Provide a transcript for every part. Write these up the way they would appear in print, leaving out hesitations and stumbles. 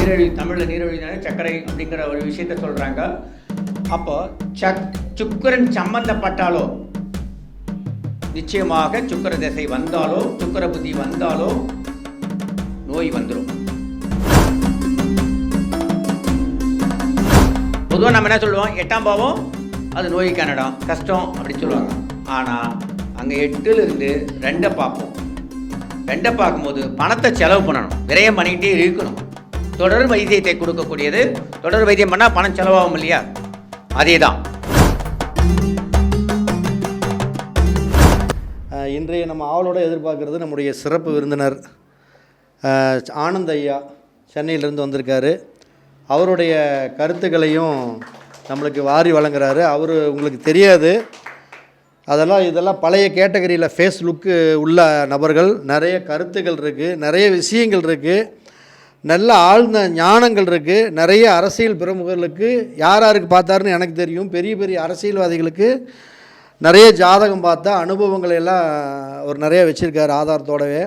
நீரிழிவு, தமிழில் நீரிழிவுனாலே சர்க்கரை அப்படிங்கிற ஒரு விஷயத்த சொல்கிறாங்க. அப்போ சுக்கிரன் சம்பந்தப்பட்டாலோ நிச்சயமாக சுக்கிர திசை வந்தாலோ சுக்கிர புத்தி வந்தாலோ நோய் வந்துடும். பொதுவாக நம்ம என்ன சொல்லுவோம், 8ஆம் பாவம் அது நோய்க்கான இடம், கஷ்டம் அப்படின்னு சொல்லுவாங்க. ஆனால் அங்கே 8லிருந்து 2 பார்ப்போம். 2 பார்க்கும்போது பணத்தை செலவு பண்ணணும், விரயம் பண்ணிக்கிட்டே இருக்கணும். தொடர் வைத்தியத்தை கொடுக்கக்கூடியது. தொடர் வைத்தியம் பண்ணால் பணம் செலவாகும் இல்லையா, அதே தான். இன்றைய நம்ம ஆவலோடு எதிர்பார்க்குறது நம்முடைய சிறப்பு விருந்தினர் ஆனந்த் ஐயா சென்னையிலேருந்து வந்திருக்காரு. அவருடைய கருத்துக்களையும் நம்மளுக்கு வாரி வழங்குறாரு. அவர் உங்களுக்கு தெரியாது, இதெல்லாம் பழைய கேட்டகரியில் ஃபேஸ் லுக்கு உள்ள நபர்கள். நிறைய கருத்துக்கள் இருக்குது, நிறைய விஷயங்கள் இருக்குது, நல்ல ஆழ்ந்த ஞானங்கள் இருக்குது. நிறைய அரசியல் பிரமுகர்களுக்கு யாருக்கு பார்த்தாருன்னு எனக்கு தெரியும். பெரிய பெரிய அரசியல்வாதிகளுக்கு நிறைய ஜாதகம் பார்த்த அனுபவங்களை எல்லாம் அவர் நிறைய வச்சுருக்கார் ஆதாரத்தோடவே.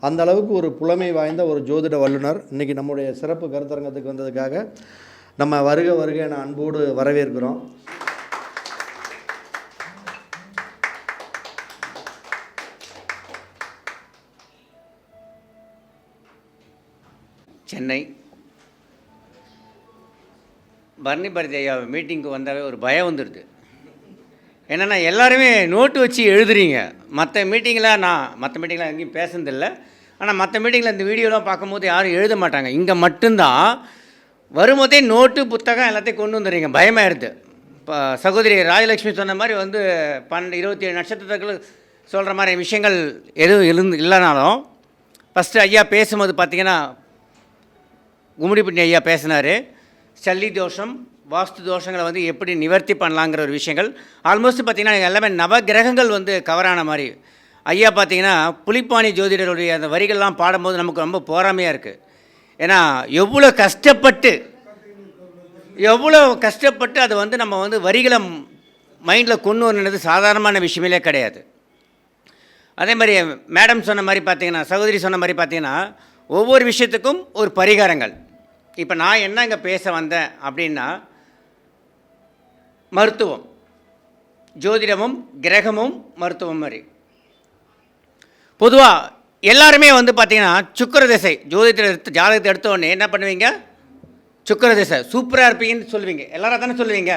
அந்த அளவுக்கு ஒரு புலமை வாய்ந்த ஒரு ஜோதிட வல்லுனர். இன்றைக்கி நம்முடைய சிறப்பு கருத்தரங்கத்துக்கு வந்ததுக்காக நம்ம வருக என அன்போடு வரவேற்கிறோம். சென்னை பரணி பாரதி ஐயா மீட்டிங்க்கு வந்தாவே ஒரு பயம் வந்துடுது. என்னென்னா எல்லாருமே நோட்டு வச்சு எழுதுறீங்க. மற்ற மீட்டிங்கில் எங்கேயும் பேசுனதில்லை. ஆனால் மற்ற மீட்டிங்கில் இந்த வீடியோலாம் பார்க்கும்போது யாரும் எழுத மாட்டாங்க. இங்கே மட்டும்தான் வரும்போதே நோட்டு புத்தகம் எல்லாத்தையும் கொண்டு வந்துடுறீங்க. பயமாகிடுது. இப்போ சகோதரி ராஜலட்சுமி சொன்ன மாதிரி 27 நட்சத்திரங்கள் சொல்கிற மாதிரி விஷயங்கள் எதுவும் இல்லைனாலும் ஃபஸ்ட்டு ஐயா பேசும்போது பார்த்திங்கன்னா கும்மிடிப்பட்டி ஐயா பேசினார். சல்லி தோஷம், வாஸ்து தோஷங்களை எப்படி நிவர்த்தி பண்ணலாங்கிற ஒரு விஷயங்கள். ஆல்மோஸ்ட் பார்த்திங்கன்னா எல்லாமே நவகிரகங்கள் கவரான மாதிரி. ஐயா பார்த்திங்கன்னா புலிப்பாணி ஜோதிடருடைய அந்த வரிகள்லாம் பாடும்போது நமக்கு ரொம்ப போராமையாக இருக்குது. ஏன்னா எவ்வளோ கஷ்டப்பட்டு அதை நம்ம வரிகளை மைண்டில் கொண்டு வரணுன்றது சாதாரணமான விஷயமே கிடையாது. அதே மாதிரி மேடம் சொன்ன மாதிரி பார்த்திங்கன்னா, சகோதரி சொன்ன மாதிரி பார்த்திங்கன்னா ஒவ்வொரு விஷயத்துக்கும் ஒரு பரிகாரங்கள். இப்போ நான் என்ன இங்கே பேச வந்தேன் அப்படின்னா, மருத்துவம், ஜோதிடமும் கிரகமும் மருத்துவம் மாதிரி. பொதுவாக எல்லாருமே பார்த்திங்கன்னா சுக்கிர திசை ஜாதகத்தை எடுத்த உடனே என்ன பண்ணுவீங்க, சுக்கிர திசை சூப்பராக இருப்பீங்கன்னு சொல்லுவீங்க. எல்லாரும் தானே சொல்லுவீங்க.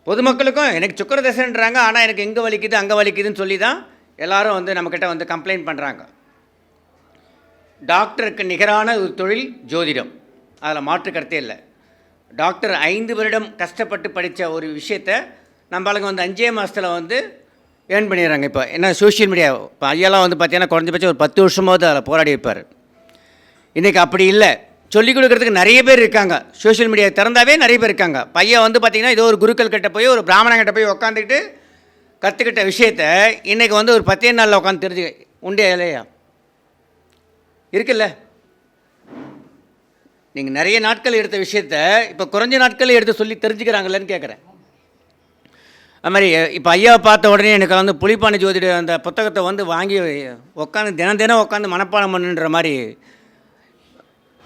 பொதுமக்களுக்கும் எனக்கு சுக்கிர திசைன்றாங்க, ஆனால் எனக்கு எங்கே வலிக்குது அங்கே வலிக்குதுன்னு சொல்லி தான் எல்லோரும் நம்மக்கிட்ட கம்ப்ளைண்ட் பண்ணுறாங்க. டாக்டருக்கு நிகரான ஒரு தொழில் ஜோதிடம், அதில் மாற்று கருத்தே இல்லை. டாக்டர் 5 வருடம் கஷ்டப்பட்டு படித்த ஒரு விஷயத்தை நம்மளுக்கு 5 மாதத்தில் ஏர்ன் பண்ணிடுறாங்க. இப்போ என்ன சோஷியல் மீடியா, இப்போ ஐயெல்லாம் பார்த்தீங்கன்னா குறைஞ்சபட்சம் ஒரு 10 வருஷமாவது அதில் போராடி இருப்பார். இன்றைக்கி அப்படி இல்லை. சொல்லிக் கொடுக்குறதுக்கு நிறைய பேர் இருக்காங்க. சோஷியல் மீடியா திறந்தாவே நிறைய பேர் இருக்காங்க. பையன் பார்த்திங்கன்னா ஏதோ ஒரு குருக்கள் கிட்ட போய் ஒரு பிராமணங்கிட்ட போய் உட்காந்துக்கிட்டு கற்றுக்கிட்ட விஷயத்தை இன்றைக்கி ஒரு 10 நாளில் உட்காந்து தெரிஞ்சு உண்டே இல்லையா இருக்குல்ல. நீங்கள் நிறைய நாட்கள் எடுத்த விஷயத்த இப்போ குறைஞ்ச நாட்கள் எடுத்து சொல்லி தெரிஞ்சுக்கிறாங்கல்லன்னு கேட்குறேன். அது மாதிரி இப்போ ஐயாவை பார்த்த உடனே எனக்கு புலிப்பாணி ஜோதிட அந்த புத்தகத்தை வாங்கி உட்காந்து தினம் உட்காந்து மனப்பாடம் பண்ணுன்ற மாதிரி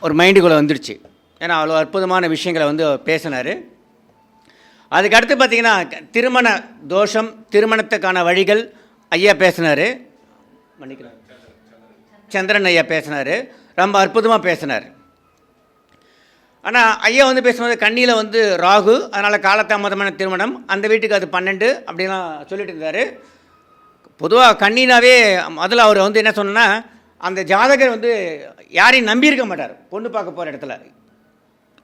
ஒரு மைண்டுக்குள்ளே வந்துடுச்சு. ஏன்னா அவ்வளோ அற்புதமான விஷயங்களை பேசினார். அதுக்கடுத்து பார்த்திங்கன்னா திருமண தோஷம், திருமணத்துக்கான வழிகள் ஐயா பேசினார். மன்னிக்கிறேன், சந்திரன் ஐயா பேசினார். ரொம்ப அற்புதமாக பேசினார். ஆனால் ஐயா பேசும்போது கண்ணியில் ராகு, அதனால் காலதாமதமான திருமணம், அந்த வீட்டுக்கு அது 12 அப்படிலாம் சொல்லிட்டு இருந்தார். பொதுவாக கண்ணினாவே முதல்ல அவர் என்ன சொன்னா, அந்த ஜாதகர் யாரையும் நம்பியிருக்க மாட்டார். பொண்ணு பார்க்க போகிற இடத்துல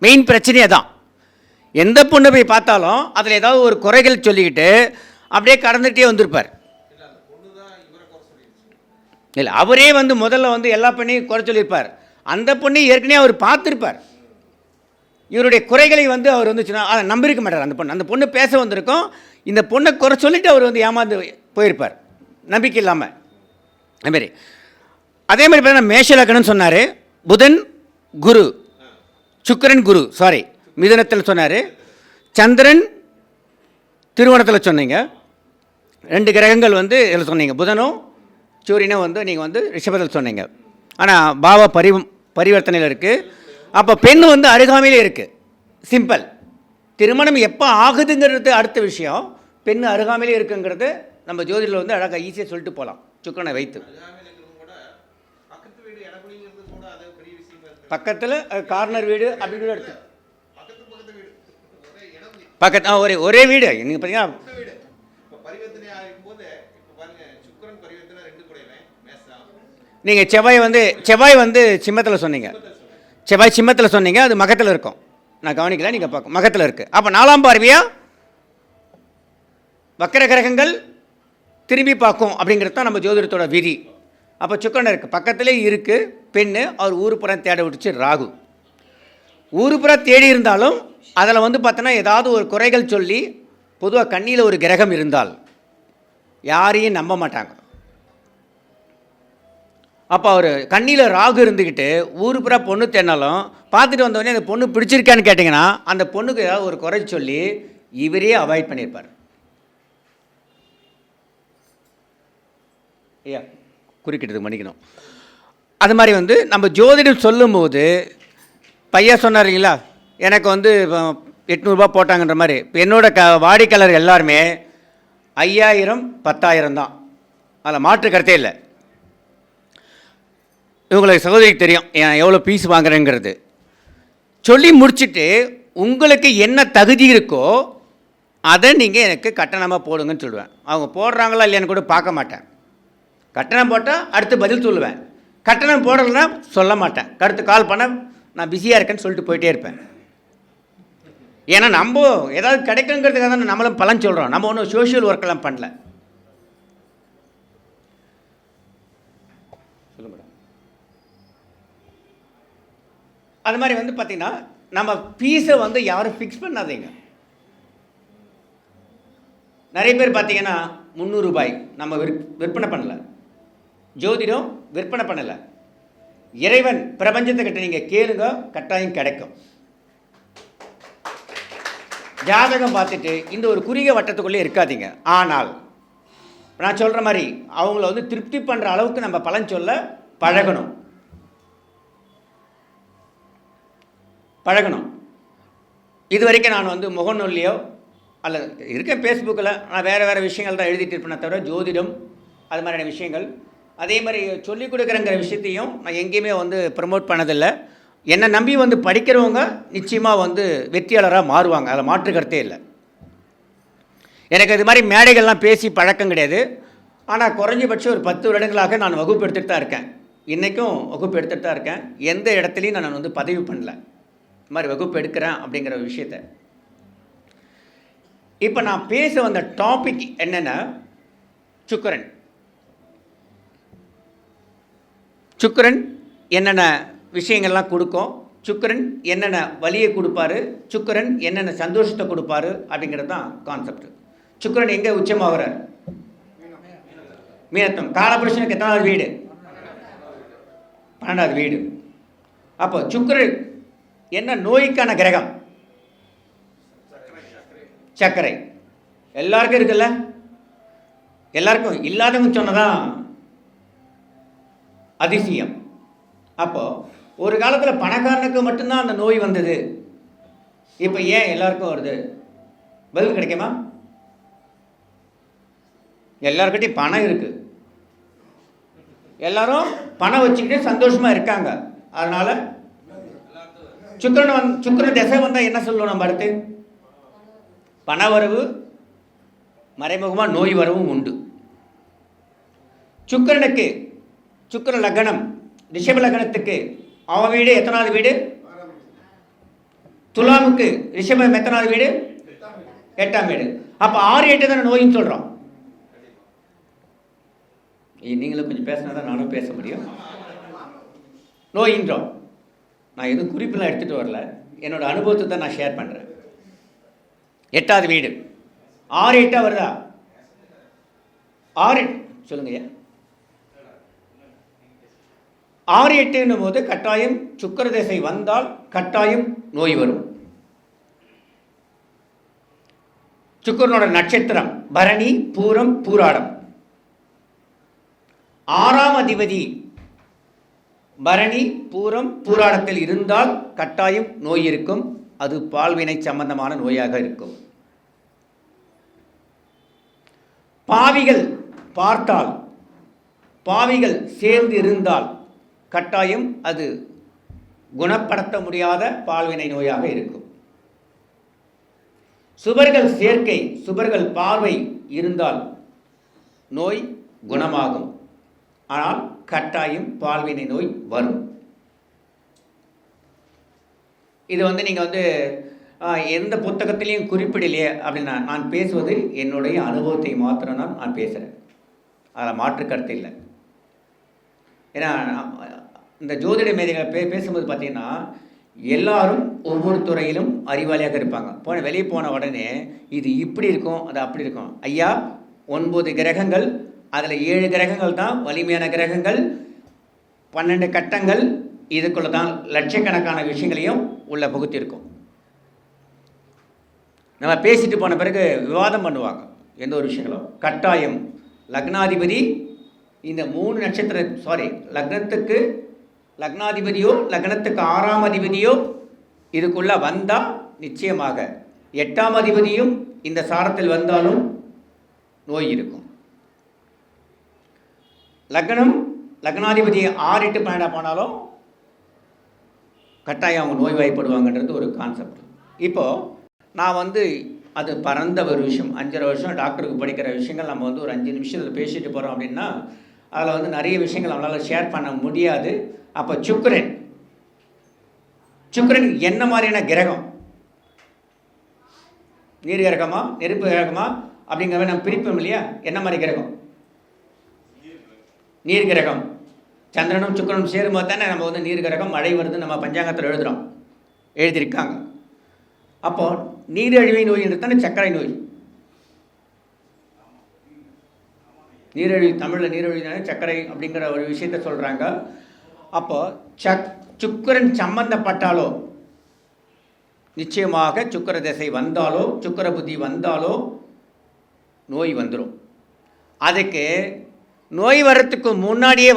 மெயின் பிரச்சனையே தான். எந்த பொண்ணு போய் பார்த்தாலும் அதில் ஏதாவது ஒரு குறைகள் சொல்லிக்கிட்டு அப்படியே கடந்துகிட்டே வந்திருப்பார். இல்லை, அவரே முதல்ல எல்லா பெண்ணையும் குறை சொல்லியிருப்பார். அந்த பொண்ணை ஏற்கனவே அவர் பார்த்துருப்பார். இவருடைய குறைகளை அவர் அதை நம்பியிருக்க மாட்டார். அந்த பொண்ணு பேச வந்திருக்கோம், இந்த பொண்ணை குறை சொல்லிவிட்டு அவர் ஏமாந்து போயிருப்பார், நம்பிக்கை இல்லாமல். அதுமாரி அதே மாதிரி பார்த்தீங்கன்னா மேஷ லக்னம்னு சொன்னார். புதன் குரு, சுக்கிரன் குரு, மிதுனத்தில் சொன்னார். சந்திரன் திருவோணத்தில் சொன்னீங்க. 2 கிரகங்கள் இதில் சொன்னீங்க. புதனும் சூரியனும் நீங்கள் ரிஷபத்தில் சொன்னீங்க. ஆனால் பாவ பரிவர்த்தனையில் இருக்குது. அப்போ பெண் வந்து அருகாமையிலே இருக்குது. சிம்பிள். திருமணம் எப்போ ஆகுதுங்கிறது அடுத்த விஷயம். பெண் அருகாமையிலே இருக்குங்கிறது நம்ம ஜோதிடத்தில் வந்து அழகாக ஈஸியாக சொல்லிட்டு போகலாம். சுக்கிரனை வைத்து பக்கத்தில் கார்னர் வீடு அப்படி கூட எடுத்து பக்கத்து ஒரே வீடு. நீங்கள் பார்த்தீங்கன்னா நீங்கள் செவ்வாய் வந்து சிம்மத்தில் சொன்னீங்க. செவ்வாய் சிம்மத்தில் சொன்னீங்க. அது மகத்தில் இருக்கும். நான் கவனிக்கல, நீங்கள் பார்க்க மகத்தில் இருக்குது. அப்போ 4ஆம் பார்வையா வக்கர கிரகங்கள் திரும்பி பார்க்கும் அப்படிங்கிறது தான் நம்ம ஜோதிடத்தோட விதி. அப்போ சுக்கிரன் இருக்குது, பக்கத்திலே இருக்குது. பெண்ணு அவர் ஊருப்புறம் தேட விட்டுச்சு ராகு. ஊருப்புறம் தேடி இருந்தாலும் அதில் வந்து பார்த்தோன்னா ஏதாவது ஒரு குறைகள் சொல்லி, பொதுவாக கண்ணியில் ஒரு கிரகம் இருந்தால் யாரையும் நம்ப மாட்டாங்க. அப்போ அவர் கண்ணியில் ராகு இருந்துக்கிட்டு ஊருப்புறா பொண்ணு தேடினாலும் பார்த்துட்டு வந்தோடனே அந்த பொண்ணு பிடிச்சிருக்கான்னு கேட்டிங்கன்னா அந்த பொண்ணுக்கு ஏதாவது ஒரு குறை சொல்லி இவரே அவாய்ட் பண்ணியிருப்பார். ஐயா குறுக்கிட்டது மன்னிக்கணும். அது மாதிரி வந்து நம்ம ஜோதிடம் சொல்லும்போது பையன் சொன்னார் இல்லைங்களா, எனக்கு வந்து 800 போட்டாங்கன்ற மாதிரி. இப்போ என்னோட வாடிக்கையாளர்கள் எல்லாருமே 5000 10,000 தான். அதில் மாற்று கருத்தே இல்லை. இவங்களுக்கு சகோதரிக்கு தெரியும் எவ்வளோ பீஸ் வாங்குறேங்கிறது. சொல்லி முடிச்சுட்டு உங்களுக்கு என்ன தகுதி இருக்கோ அதை நீங்கள் எனக்கு கட்டணமாக போடுங்கன்னு சொல்லுவேன். அவங்க போடுறாங்களா இல்லையான்னு கூட பார்க்க மாட்டேன். கட்டணம் போட்டால் அடுத்து பதில் சொல்லுவேன். கட்டணம் போடலைன்னா சொல்ல மாட்டேன். கருத்து கால் பண்ண நான் பிஸியாக இருக்கேன்னு சொல்லிட்டு போயிட்டே இருப்பேன். ஏன்னா நம்ம ஏதாவது கிடைக்குங்கிறதுக்காக தான் நம்மளும் பலன் சொல்கிறோம். நம்ம ஒன்றும் சோஷியல் ஒர்க்கெல்லாம் பண்ணல. சொல்ல மேடம். அது மாதிரி வந்து பார்த்திங்கன்னா நம்ம ஃபீஸை வந்து யாரும் ஃபிக்ஸ் பண்ணாதீங்க. நிறைய பேர் பார்த்தீங்கன்னா 300 ரூபாய் நம்ம விற்பனை பண்ணலை. ஜோதிடம் விற்பனை பண்ணலை. இறைவன் பிரபஞ்சத்துக்கிட்ட நீங்கள் கேளுங்க, கட்டாயம் கிடைக்கும். ஜாதகம் பார்த்துட்டு இந்த ஒரு குறுகிய வட்டத்துக்குள்ளே இருக்காதீங்க. ஆனால் நான் சொல்கிற மாதிரி அவங்கள வந்து திருப்தி பண்ணுற அளவுக்கு நம்ம பலன் சொல்ல பழகணும். இது வரைக்கும் நான் வந்து முகநூல்லையோ அல்லது இருக்கேன் ஃபேஸ்புக்கில் நான் வேறு விஷயங்கள் தான் எழுதிட்டு இருப்பேனே தவிர ஜோதிடம் அது மாதிரியான விஷயங்கள் அதே மாதிரி சொல்லிக் கொடுக்குறங்கிற விஷயத்தையும் நான் எங்கேயுமே வந்து ப்ரமோட் பண்ணதில்லை. என்னை நம்பி வந்து படிக்கிறவங்க நிச்சயமாக வந்து வெற்றியாளராக மாறுவாங்க. அதில் மாற்று கருத்தே இல்லை. எனக்கு இது மாதிரி மேடைகள்லாம் பேசி பழக்கம் கிடையாது. ஆனால் குறைஞ்சபட்சம் ஒரு 10 வருடங்களாக நான் வகுப்பு எடுத்துகிட்டு தான் இருக்கேன். இன்றைக்கும் வகுப்பு எடுத்துகிட்டு தான் இருக்கேன். எந்த இடத்துலையும் நான் வந்து பதிவு பண்ணல இது மாதிரி வகுப்பு எடுக்கிறேன் அப்படிங்கிற விஷயத்தை. இப்போ நான் பேச வந்த டாபிக் என்னென்னா சுக்கிரன் என்னென்ன விஷயங்கள்லாம் கொடுக்கும், சுக்கிரன் என்னென்ன வலியை கொடுப்பாரு, சுக்கிரன் என்னென்ன சந்தோஷத்தை கொடுப்பாரு அப்படிங்கிறது தான் கான்செப்ட். சுக்கிரன் எங்கே உச்சமாகிறார்? மீனத்தம். காலபுருஷனுக்கு எத்தனாவது வீடு? 12வது வீடு. அப்போ சுக்கிரன் என்ன நோய்க்கான கிரகம்? சர்க்கரை. எல்லாருக்கும் இருக்குல்ல? எல்லாருக்கும் இல்லாதவங்க சொன்னதான் அதிசயம். அப்போது ஒரு காலத்தில் பணக்காரனுக்கு மட்டும்தான் அந்த நோய் வந்தது. இப்போ ஏன் எல்லாருக்கும் வருது? பதில் கிடைக்குமா? எல்லாருக்கிட்டையும் பணம் இருக்குது. எல்லாரும் பணம் வச்சுக்கிட்டு சந்தோஷமாக இருக்காங்க. அதனால் சுக்கிரன் திசை வந்தால் என்ன சொல்லுவோம் நம்ம அடுத்து? பண வரவு, மறைமுகமாக நோய் வரவும் உண்டு. சுக்கிர லக்னம் ரிஷப லக்னத்துக்கு அவன் வீடு எத்தனாவது வீடு? துலாமுக்கு ரிஷபம் எத்தனாவது வீடு? 8ஆம் வீடு. அப்போ 6 8 தானே நோயின்னு சொல்கிறோம். நீங்களும் கொஞ்சம் பேசினா தான் நானும் பேச முடியும். நோயின்றோம். நான் எதுவும் குறிப்பெல்லாம் எடுத்துகிட்டு வரல, என்னோட அனுபவத்தை தான் நான் ஷேர் பண்ணுறேன். 8வது வீடு 6 8 வருதா? 6 சொல்லுங்கய்யா. 6 8 போது கட்டாயம் சுக்கிர திசை வந்தால் கட்டாயம் நோய் வரும். சுக்கிரனோட நட்சத்திரம் பரணி, பூரம், பூராடம். 6ஆம் அதிபதி பரணி, பூரம், பூராடத்தில் இருந்தால் கட்டாயம் நோய் இருக்கும். அது பால்வினை சம்பந்தமான நோயாக இருக்கும். பாவிகள் பார்த்தால், பாவிகள் சேர்ந்து இருந்தால் கட்டாயம் அது குணப்படுத்த முடியாத பால்வினை நோயாக இருக்கும். சுபர்கள் சேர்க்கை, சுபர்கள் பார்வை இருந்தால் நோய் குணமாகும். ஆனால் கட்டாயம் பால்வினை நோய் வரும். இது நீங்கள் எந்த புத்தகத்திலையும் குறிப்பிடலையே அப்படின்னா, நான் பேசுவது என்னுடைய அனுபவத்தை மாத்திரம் தான் நான் பேசுகிறேன். அதில் மாற்று கருத்து இல்லை. ஏன்னா இந்த ஜோதிட மேதைகளை பேசும்போது பார்த்தீங்கன்னா எல்லாரும் ஒவ்வொரு துறையிலும் அறிவாளியாக இருப்பாங்க. வெளியே போன உடனே இது இப்படி இருக்கும், அது அப்படி இருக்கும். ஐயா, 9 கிரகங்கள், அதில் 7 கிரகங்கள் தான் வலிமையான கிரகங்கள், 12 கட்டங்கள், இதுக்குள்ள தான் லட்சக்கணக்கான விஷயங்களையும் உள்ள புகுத்திருக்கும். நம்ம பேசிட்டு போன பிறகு விவாதம் பண்ணுவாங்க. எந்த ஒரு விஷயங்களும் கட்டாயம் லக்னாதிபதி இந்த 3 நட்சத்திர லக்னத்துக்கு லக்னாதிபதியோ லக்னத்துக்கு 6ஆம் அதிபதியோ இதுக்குள்ள வந்தால் நிச்சயமாக 8ஆம் அதிபதியும் இந்த சாரத்தில் வந்தாலும் நோய் இருக்கும். லக்னாதிபதி 6, 8, 12 போனாலும் கட்டாயம் அவங்க நோய் வாய்ப்படுவாங்கன்றது ஒரு கான்செப்ட். இப்போது நான் அது பரந்த ஒரு விஷயம். 5.5 வருஷம் டாக்டருக்கு படிக்கிற விஷயங்கள் நம்ம ஒரு 5 நிமிஷத்தில் பேசிட்டு போகிறோம் அப்படின்னா அதில் நிறைய விஷயங்கள் நம்மளால் ஷேர் பண்ண முடியாது. அப்போ சுக்கிரன் என்ன மாதிரியான கிரகம்? நீர் கிரகமா, நெருப்பு கிரகமா அப்படிங்கிற நம்ம பிரிப்போம் இல்லையா? என்ன மாதிரி கிரகம்? நீர் கிரகம். சந்திரனும் சுக்கிரனும் சேரும்போது தானே நம்ம நீர் கிரகம், மழை வருது நம்ம பஞ்சாங்கத்தில் எழுதியிருக்காங்க. அப்போ நீரிழிவு நோய் என்று தானே சர்க்கரை நோய். நீரிழிவு, தமிழில் நீரிழிவு சர்க்கரை அப்படிங்கிற ஒரு விஷயத்த சொல்கிறாங்க. அப்போ சுக்கிரன் சம்பந்தப்பட்டாலோ நிச்சயமாக சுக்கிர திசை வந்தாலோ சுக்கிர புத்தி வந்தாலோ நோய் வந்துடும். அதுக்கு நோய் வர்றதுக்கு முன்னாடியே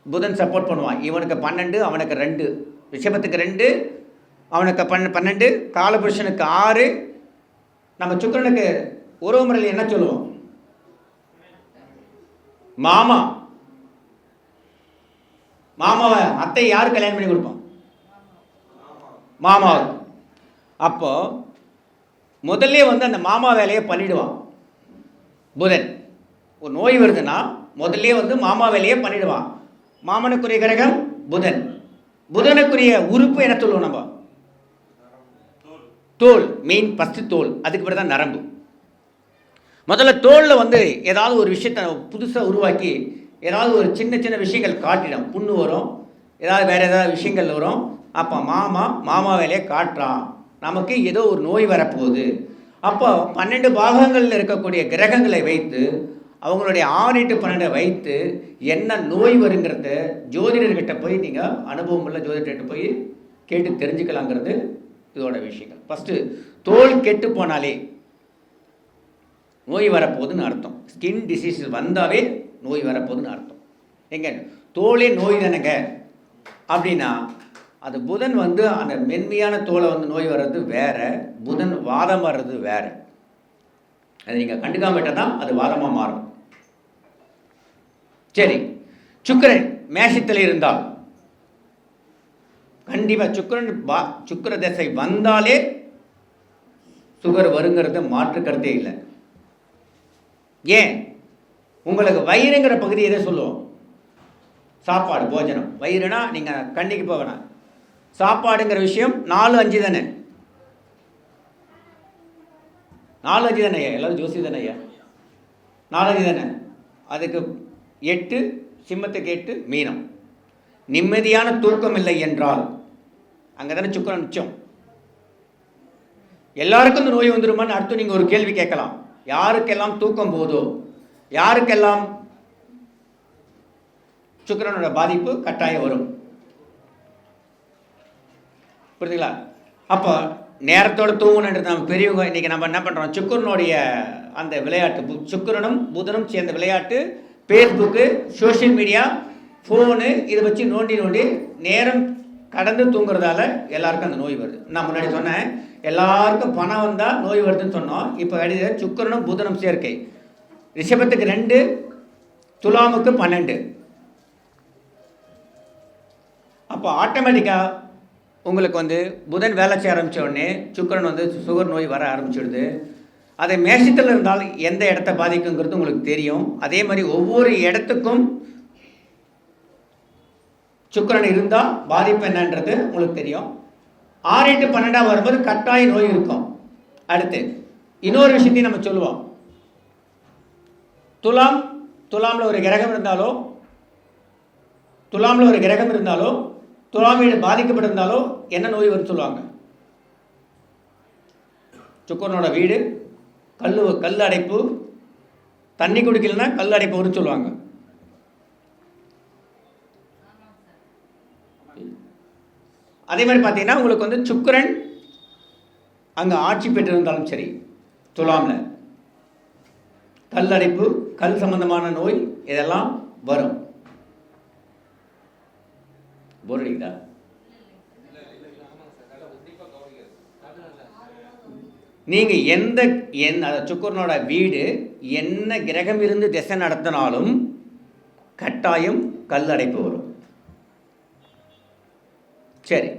புதன் சப்போர்ட் பண்ணுவான். இவனுக்கு 12, அவனுக்கு 2, ரிஷபத்துக்கு 2, அவனுக்கு 12, காலபுருஷனுக்கு 6. நம்ம சுக்கிரனுக்கு உறவு முறையில் என்ன சொல்லுவோம்? மாமாவை அத்தை யார் கல்யாணம் பண்ணி கொடுப்போம்? மாமாவுக்கு. அப்போ முதல்ல அந்த மாமா வேலையை பண்ணிடுவான் புதன். ஒரு நோய் வருதுன்னா முதல்ல மாமா வேலையை பண்ணிடுவான். மாமனுக்குரிய கிரகம் புதன். புதனுக்குரிய உறுப்பு என்ன சொல்லுவோம் நம்ம? தோல். மெயின் ஃபஸ்ட்டு தோல், அதுக்கு பிறகு தான் நரம்பு. முதல்ல தோலில் ஏதாவது ஒரு விஷயத்தை புதுசாக உருவாக்கி ஏதாவது ஒரு சின்ன சின்ன விஷயங்கள் காட்டிடும். புண்ணு வரும், வேறு ஏதாவது விஷயங்கள் வரும். அப்போ மாமா வேலையை காட்டுறான், நமக்கு ஏதோ ஒரு நோய் வரப்போகுது. அப்போ 12 பாகங்களில் இருக்கக்கூடிய கிரகங்களை வைத்து அவங்களுடைய 6, 8, 12 வைத்து என்ன நோய் வருங்கிறத ஜோதிடர்கிட்ட போய் நீங்கள் அனுபவம் உள்ள ஜோதிடர்கிட்ட போய் கேட்டு தெரிஞ்சுக்கலாங்கிறது இதோட விஷயங்கள். ஃபஸ்ட்டு தோல் கெட்டு போனாலே நோய் வரப்போகுதுன்னு அர்த்தம். ஸ்கின் டிசீஸ் வந்தாவே நோய் வரப்போகுதுன்னு அர்த்தம். எங்க தோலே நோய் தானேங்க அப்படின்னா அது புதன் அந்த மென்மையான தோலை நோய் வர்றது வேற, புதன் வாதம் வர்றது வேற. அதை நீங்கள் கண்டுக்காம தான் அது வாதமாக மாறும். சரி, சுக்கிரன் மேஷத்தில் இருந்தால் கண்டிப்பாக சுக்கிர திசை வந்தாலே சுகர் வருங்கிறது மாற்று கருத்தே இல்லை. ஏன்? உங்களுக்கு வயிறுங்கிற பகுதி எதை சொல்லுவோம்? சாப்பாடு, போஜனம். வயிறுனா நீங்கள் கண்ணிக்கு போகணும். சாப்பாடுங்கிற விஷயம் 4, 5 தானே? 4, 5 தானே ஐயா? எல்லாரும் ஜோசி தானே ஐயா? 4, 5 தானே? அதுக்கு 8, சிம்மத்துக்கு 8, மீனம். நிம்மதியான தூக்கம் இல்லை என்றால் அங்கே தானே சுக்கிரன் உச்சம். எல்லாருக்கும் இந்த நோய் வந்துருமான்னு அடுத்து நீங்கள் ஒரு கேள்வி கேட்கலாம். யாருக்கெல்லாம் தூக்கம் போதோ, யாருக்கெல்லாம் சுக்கிரனோட பாதிப்பு கட்டாயம் வரும். புரியுதுங்களா? அப்போ நேரத்தோடு தூங்கணுன்றது நம்ம பெரியவங்க இன்றைக்கி நம்ம என்ன பண்ணுறோம்? சுக்கிரனுடைய அந்த விளையாட்டு, சுக்கிரனும் புதனும் சேர்ந்த விளையாட்டு, ஃபேஸ்புக்கு, சோஷியல் மீடியா, ஃபோனு இதை வச்சு நோண்டி நோண்டி நேரம் கடந்து தூங்குறதால எல்லாருக்கும் அந்த நோய் வருது. நான் முன்னாடி சொன்னேன், எல்லாருக்கும் பணம் வந்தால் நோய் வருதுன்னு சொன்னோம். இப்போ அடித சுக்கிரனும் புதனும் சேர்க்கை. ரிஷபத்துக்கு 2, துலாமுக்கு 12. அப்போ ஆட்டோமேட்டிக்காக உங்களுக்கு வந்து புதன் வேலை செய்ய ஆரம்பித்த உடனே சுக்கிரன் வந்து சுகர் நோய் வர ஆரம்பிச்சிடுது. அதை மேஷத்தில் இருந்தால் எந்த இடத்த பாதிக்குங்கிறது உங்களுக்கு தெரியும். அதே மாதிரி ஒவ்வொரு இடத்துக்கும் சுக்கிரன் இருந்தால் பாதிப்பு என்னன்றது உங்களுக்கு தெரியும். 6, 8, 12 வரும்போது கட்டாய நோய் இருக்கும். அடுத்து இன்னொரு விஷயத்தையும் நம்ம சொல்லுவோம். துலாமில் ஒரு கிரகம் இருந்தாலோ துலாம் வீடு பாதிக்கப்பட்டிருந்தாலோ என்ன நோய் வரும்னு சொல்லுவாங்க? சுக்கிரனோட வீடு கல் அடைப்பு, தண்ணி குடிக்கலன்னா கல் அடைப்பு வரும்னு சொல்லுவாங்க. அதே மாதிரி பார்த்தீங்கன்னா உங்களுக்கு வந்து சுக்கிரன் அங்கே ஆட்சி பெற்றிருந்தாலும் சரி, துலாமில் கல் அடைப்பு, கல் சம்பந்தமான நோய் இதெல்லாம் வரும். போர் அடிக்குதா? நீங்கள் எந்த சுக்கிரனோட வீடு என்ன கிரகம் இருந்து திசை நடத்தினாலும் கட்டாயம் கல் அடைப்பு வரும். சரி,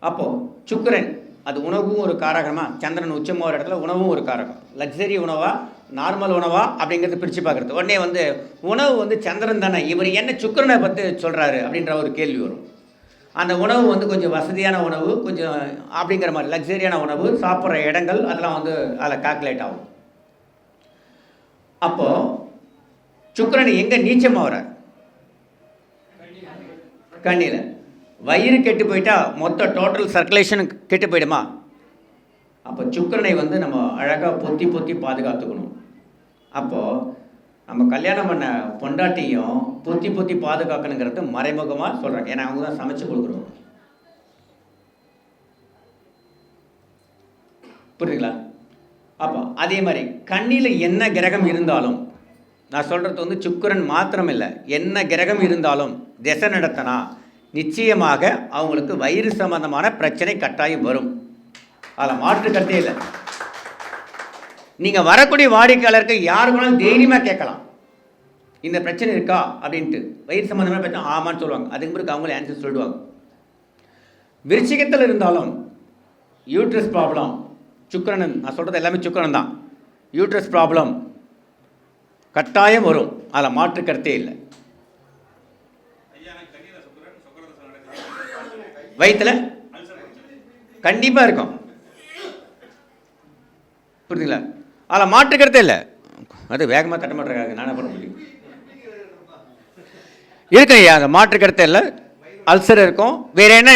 அப்போது சுக்கிரன் அது உணவும் ஒரு காரகமாக, சந்திரன் உச்சமாக ஒரு இடத்துல உணவும் ஒரு காரகம். லக்ஸரி உணவா நார்மல் உணவா அப்படிங்கிறது பிரித்து பார்க்குறது. உடனே வந்து உணவு வந்து சந்திரன் தானே, இவர் என்ன சுக்கிரனை பற்றி சொல்கிறாரு அப்படின்ற ஒரு கேள்வி வரும். அந்த உணவு வந்து கொஞ்சம் வசதியான உணவு, கொஞ்சம் அப்படிங்கிற மாதிரி லக்ஸரியான உணவு, சாப்பிட்ற இடங்கள் அதெல்லாம் வந்து அதில் கால்குலேட் ஆகும். அப்போது சுக்கிரன் எங்கே நீச்சமாக வர? கண்ணியில். வயிறு கெட்டு போயிட்டா மொத்த டோட்டல் சர்க்குலேஷன் கெட்டு போயிடுமா? அப்போ சுக்கிரனை வந்து நம்ம அழகாக பொத்தி பாதுகாத்துக்கணும். அப்போது நம்ம கல்யாணம் பண்ண பொண்டாட்டியும் பொத்தி பாதுகாக்கணுங்கிறது மறைமுகமாக சொல்கிறாங்க. ஏன்னா அவங்க தான் சமைச்சு கொடுக்குறோம். புரியுதுங்களா? அப்போ அதே மாதிரி கண்ணில் என்ன கிரகம் இருந்தாலும், நான் சொல்கிறது வந்து சுக்கிரன் மாத்திரம் இல்லை, என்ன கிரகம் இருந்தாலும் திசை நடத்தினா நிச்சயமாக அவங்களுக்கு வயிறு சம்பந்தமான பிரச்சனை கட்டாயம் வரும். அதில் மாற்று கருத்தே இல்லை. நீங்கள் வரக்கூடிய வாடிக்கையாளருக்கு யாருக்குனாலும் தைரியமாக கேட்கலாம், இந்த பிரச்சனை இருக்கா அப்படின்ட்டு. வயிறு சம்பந்தமான பிரச்சனை ஆமான்னு சொல்லுவாங்க. அதுக்கு பிறகு அவங்களே ஆன்சர் சொல்லிடுவாங்க. விருச்சிகத்தில் இருந்தாலும் யூட்ரஸ் ப்ராப்ளம், சுக்கிரன், நான் சொல்கிறது எல்லாமே சுக்கிரன் தான். யூட்ரஸ் ப்ராப்ளம் கட்டாயம் வரும், அதில் மாற்று கருத்தே இல்லை. வயிற்றுல கண்டிப்பாக இருக்கும், புரியுதுங்களா? அதில் மாற்றுக்கிறதே இல்லை. அது வேகமாக தட்ட மாட்டேறாங்க, நானே பண்ண முடியும் இருக்கு ஐயா. அதை மாற்றுக்கிறதே இல்லை. அல்சர் இருக்கும். வேற என்ன?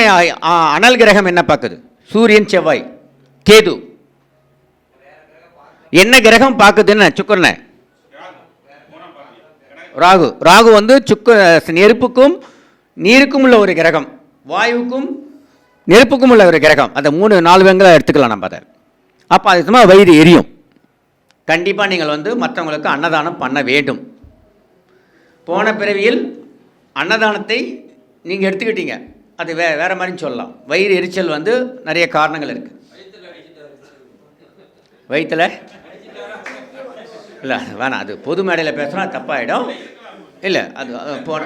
அனல் கிரகம் என்ன பார்க்குது? சூரியன், செவ்வாய், கேது. என்ன கிரகம் பார்க்குதுன்னு சுக்கிரனை? ராகு வந்து நெருப்புக்கும் நீருக்கும் உள்ள ஒரு கிரகம், வாயுவுக்கும் நெருப்புக்கும் உள்ள ஒரு கிரகம். அந்த 3-4 வெங்கலை எடுத்துக்கலாம் நம்ம அதை. அப்போ அது சும்மா வயிறு எரியும். கண்டிப்பாக நீங்கள் வந்து மற்றவங்களுக்கு அன்னதானம் பண்ண வேண்டும். போன பிறவியில் அன்னதானத்தை நீங்கள் எடுத்துக்கிட்டீங்க, அது வேறு மாதிரின்னு சொல்லலாம். வயிறு எரிச்சல் வந்து நிறைய காரணங்கள் இருக்குது. வயிற்றில் இல்லை வேணாம், அது பொது மேடையில் பேசுனா தப்பாயிடும். இல்லை அது போன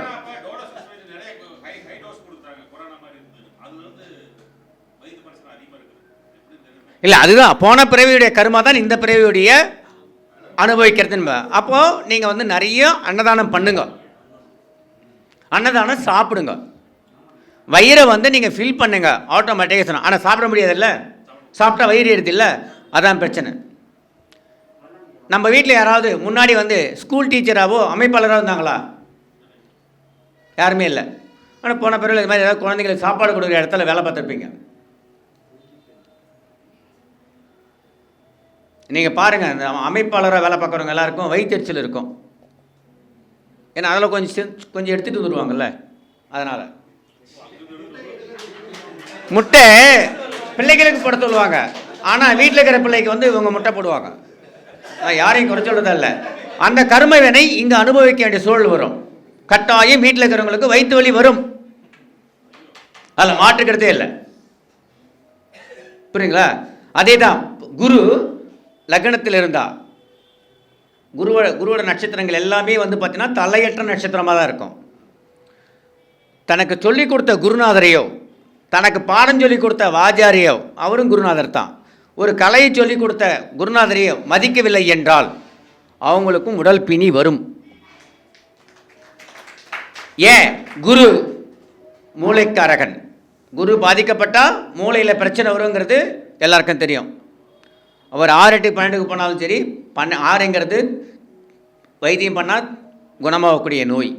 இல்லை, அதுதான் போன பிறவியுடைய கருமா தான் இந்த பிறவியுடைய அனுபவிக்கிறதுன்னு. அப்போது நீங்கள் வந்து நிறைய அன்னதானம் பண்ணுங்க, அன்னதானம் சாப்பிடுங்க, வயிறை வந்து நீங்கள் ஃபில் பண்ணுங்க, ஆட்டோமேட்டிக்காக சொன்னால். ஆனால் சாப்பிட முடியாதுல்ல, சாப்பிட்டா வயிறு ஏறுது இல்லை, அதான் பிரச்சனை. நம்ம வீட்டில் யாராவது முன்னாடி வந்து ஸ்கூல் டீச்சராகவோ அமைப்பாளராக இருந்தாங்களா? யாருமே இல்லை. ஆனால் போன பிறகு இது மாதிரி ஏதாவது குழந்தைங்களுக்கு சாப்பாடு கொடுக்குற இடத்துல வேலை பார்த்துருப்பீங்க. நீங்கள் பாருங்கள், இந்த அமைப்பாளராக வேலை பார்க்குறவங்க எல்லாருக்கும் வயிற்றெரிச்சல் இருக்கும். ஏன்னா அதில் கொஞ்சம் எடுத்துகிட்டு வந்துடுவாங்கல்ல. அதனால் முட்டை பிள்ளைகளுக்கு போட சொல்லுவாங்க, ஆனால் வீட்டில் இருக்கிற பிள்ளைக்கு வந்து இவங்க முட்டை போடுவாங்க. நான் யாரையும் குறை சொல்கிறதா இல்லை. அந்த கர்ம வினை இங்கே அனுபவிக்க வேண்டிய சூழல் வரும். கட்டாயம் வீட்டில் இருக்கிறவங்களுக்கு வயிற்று வலி வரும், அதில் மாற்றுக்கிறதே இல்லை. புரியுங்களா? அதே தான் குரு லக்னத்தில் இருந்தா குருவோட நட்சத்திரங்கள் எல்லாமே வந்து பார்த்தீங்கன்னா தலையற்ற நட்சத்திரமாக தான் இருக்கும். தனக்கு சொல்லிக் கொடுத்த குருநாதரையோ, தனக்கு பாடம் சொல்லிக் கொடுத்த வாஜாரியோ, அவரும் குருநாதர் தான். ஒரு கலையை சொல்லிக் கொடுத்த குருநாதரையோ மதிக்கவில்லை என்றால் அவங்களுக்கும் உடல் பிணி வரும். ஏன்? குரு மூளைக்காரகன். குரு பாதிக்கப்பட்டால் மூளையில் பிரச்சனை வருங்கிறது எல்லாருக்கும் தெரியும். அவர் 6, 8, 12க்கு போனாலும் சரி, 6ங்கிறது வைத்தியம் பண்ணால் குணமாகக்கூடிய நோய்.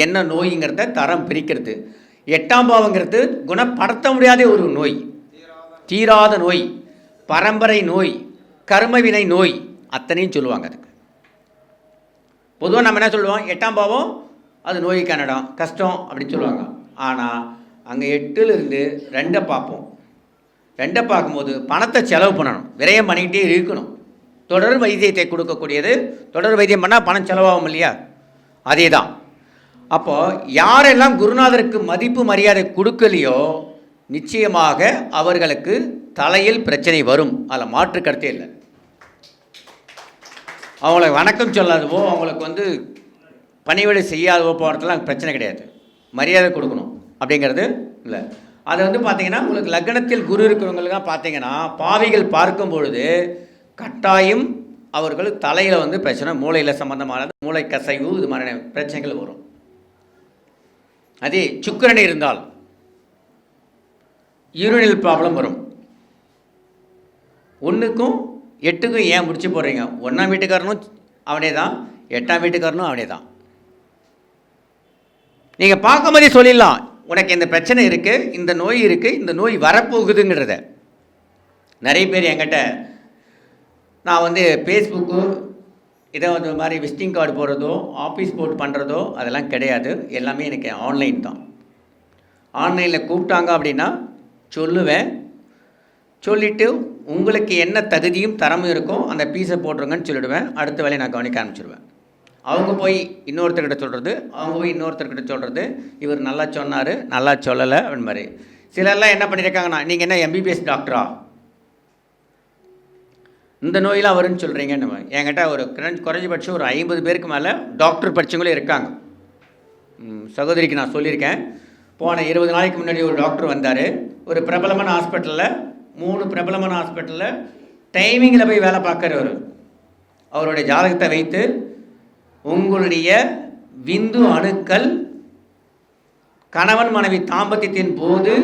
என்ன நோய்ங்கிறத தரம் பிரிக்கிறது. 8ஆம் பாவங்கிறது குணப்படுத்த முடியாத ஒரு நோய், தீராத நோய், பரம்பரை நோய், கர்மவினை நோய், அத்தனையும் சொல்லுவாங்க. அதுக்கு பொதுவாக நம்ம என்ன சொல்லுவோம்? 8ஆம் பாவம் அது நோய்க்கான இடம், கஷ்டம் அப்படின்னு சொல்லுவாங்க. ஆனால் அங்கே 8லிருந்து 2 பார்ப்போம். 2 பார்க்கும்போது பணத்தை செலவு பண்ணணும், விரயம் பண்ணிக்கிட்டே இருக்கணும். தொடர் வைத்தியத்தை கொடுக்கக்கூடியது. தொடர் வைத்தியம் பண்ணால் பணம் செலவாகும் இல்லையா? அதே தான். அப்போது யாரெல்லாம் குருநாதருக்கு மதிப்பு மரியாதை கொடுக்கலையோ நிச்சயமாக அவர்களுக்கு தலையில் பிரச்சனை வரும். அதில் மாற்று கருத்தே இல்லை. அவங்களுக்கு வணக்கம் சொல்லாதவோ, அவங்களுக்கு வந்து பணிவிடை செய்யாதவோ போகிறதுலாம் பிரச்சனை கிடையாது. மரியாதை கொடுக்கணும் அப்படிங்கிறது இல்லை. அதை வந்து பார்த்தீங்கன்னா உங்களுக்கு லக்னத்தில் குரு இருக்கிறவங்களுக்காக பார்த்தீங்கன்னா பாவிகள் பார்க்கும் பொழுது கட்டாயம் அவர்கள் தலையில் வந்து பிரச்சனை, மூளையில் சம்பந்தமானது, மூளை கசைவு, இது மாதிரியான பிரச்சனைகள் வரும். அதே சுக்கிரன் இருந்தால் யூரினல் ப்ராப்ளம் வரும். 1க்கும் 8க்கும் ஏன் முடிச்சு போடுறீங்க? 1ஆம் வீட்டுக்காரனும் அவனே தான், 8ஆம் வீட்டுக்காரனும் அவனே தான். நீங்கள் பார்க்கும்போதே சொல்லிடலாம், உனக்கு இந்த பிரச்சனை இருக்குது, இந்த நோய் இருக்குது, இந்த நோய் வரப்போகுதுங்கிறத. நிறைய பேர் என்கிட்ட நான் வந்து ஃபேஸ்புக்கு இதை வந்து மாதிரி விசிட்டிங் கார்டு போடுறதோ, ஆஃபீஸ் போட்டு பண்ணுறதோ அதெல்லாம் கிடையாது. எல்லாமே எனக்கு ஆன்லைன் தான். ஆன்லைனில் கூப்பிட்டாங்க அப்படின்னா சொல்லுவேன். சொல்லிவிட்டு உங்களுக்கு என்ன தகுதியும் தரமும் இருக்கோ அந்த பீஸை போட்டுருங்கன்னு சொல்லிவிடுவேன். அடுத்த வேலையை நான் கவனிக்க ஆரம்பிச்சிடுவேன். அவங்க போய் இன்னொருத்தர்கிட்ட சொல்கிறது, அவங்க போய் இன்னொருத்தர்கிட்ட சொல்கிறது, இவர் நல்லா சொன்னார், நல்லா சொல்லலை அப்படின்னு மாதிரி. சிலர்லாம் என்ன பண்ணியிருக்காங்கன்னா, நீங்கள் என்ன எம்பிபிஎஸ் டாக்டரா, இந்த நோயெலாம் வரும்னு சொல்கிறீங்க. என்கிட்ட ஒரு குறைஞ்சபட்சம் ஒரு 50 பேருக்கு மேலே டாக்டர் படித்தவங்களே இருக்காங்க. சகோதரிக்கு நான் சொல்லியிருக்கேன். போன 20 நாளைக்கு முன்னாடி ஒரு டாக்டர் வந்தார். ஒரு பிரபலமான ஹாஸ்பிட்டலில், 3 பிரபலமான ஹாஸ்பிட்டலில் டைமிங்கில் போய் வேலை பார்க்குறவர். அவருடைய ஜாதகத்தை வைத்து உங்களுடைய விந்து அணுக்கள் கணவன் மனைவி தாம்பத்தியத்தின் போது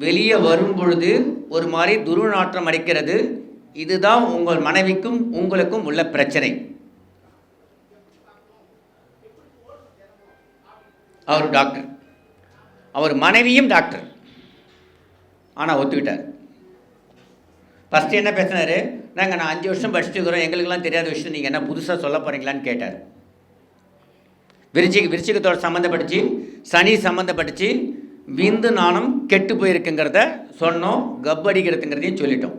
வெளியே வரும் பொழுது ஒரு மாதிரி துர்நாற்றம் அடிக்கிறது, இதுதான் உங்கள் மனைவிக்கும் உங்களுக்கும் உள்ள பிரச்சனை. அவர் டாக்டர், அவர் மனைவியும் டாக்டர். ஆனால் ஒத்துக்கிட்டார். ஃபஸ்ட்டு என்ன பேசினார்? நான் 5 வருஷம் படிச்சுக்கிறோம், எங்களுக்கெல்லாம் தெரியாத விஷயம் நீங்கள் என்ன புதுசாக சொல்ல போகிறீங்களான்னு கேட்டார். விருச்சிகத்தோட சம்மந்தப்படுத்தி, சனி சம்மந்தப்படுத்தி விந்து நாணம் கெட்டு போயிருக்குங்கிறத சொன்னோம், கப்படிக்கிறதுங்கிறதையும் சொல்லிட்டோம்.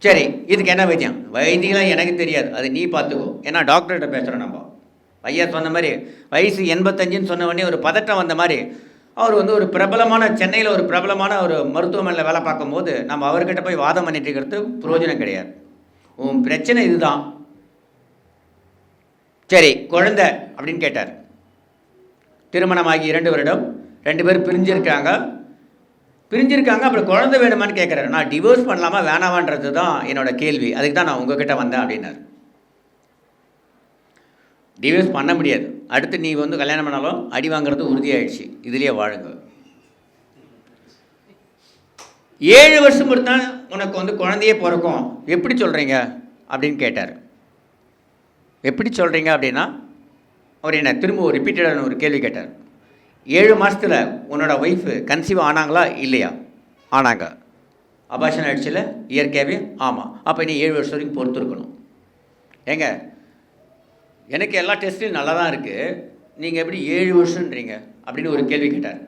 சரி, இதுக்கு என்ன வைத்தியம்? வைத்தியம்லாம் எனக்கு தெரியாது, அது நீ பார்த்துக்கோ. ஏன்னா டாக்டர்கிட்ட பேசுகிறோம் நம்ம. ஐயா சொன்ன மாதிரி வயசு 85ன்னு சொன்ன உடனே ஒரு பதட்டம் வந்த மாதிரி, அவர் வந்து ஒரு பிரபலமான, சென்னையில் ஒரு பிரபலமான ஒரு மருத்துவமனையில் வேலை பார்க்கும்போது நம்ம அவர்கிட்ட போய் வாதம் பண்ணிட்டு இருக்கிறது பிரயோஜனம் கிடையாது. உன் பிரச்சனை இதுதான். சரி, குழந்தை அப்படின்னு கேட்டார். திருமணமாகி 2 வருடம், 2 பேரும் பிரிஞ்சிருக்காங்க. அப்புறம் குழந்தை வேணுமான்னு கேட்குறாரு. நான் டிவோர்ஸ் பண்ணலாமா வேணாமான்றது தான் என்னோட கேள்வி, அதுக்கு தான் நான் உங்ககிட்ட வந்தேன் அப்படின்னாரு. டிவோர்ஸ் பண்ண முடியாது. அடுத்து நீ வந்து கல்யாணம் பண்ணாலும் அடி வாங்குறது உறுதியாயிடுச்சு, இதுலேயே வாழுங்க. 7 வருஷம் பொறுத்தான் உனக்கு வந்து குழந்தையே பிறக்கும், எப்படி சொல்கிறீங்க அப்படின்னு கேட்டார். எப்படி சொல்கிறீங்க அப்படின்னா அவர் என்ன திரும்ப ரிப்பீட்டடான ஒரு கேள்வி கேட்டார். 7 மாதத்தில் உன்னோட ஒய்ஃபு கன்சீவ் ஆனாங்களா இல்லையா? ஆனாங்க. அபார்ஷன் ஆகிடுச்சில்ல இயற்கையாகவே? ஆமாம். அப்போ நீ 7 வருஷம் வரைக்கும் பொறுத்துருக்கணும். ஏங்க, எனக்கு எல்லா டெஸ்ட்லையும் நல்லா தான் இருக்குது, நீங்கள் எப்படி 7 வருஷன்றீங்க அப்படின்னு ஒரு கேள்வி கேட்டார்.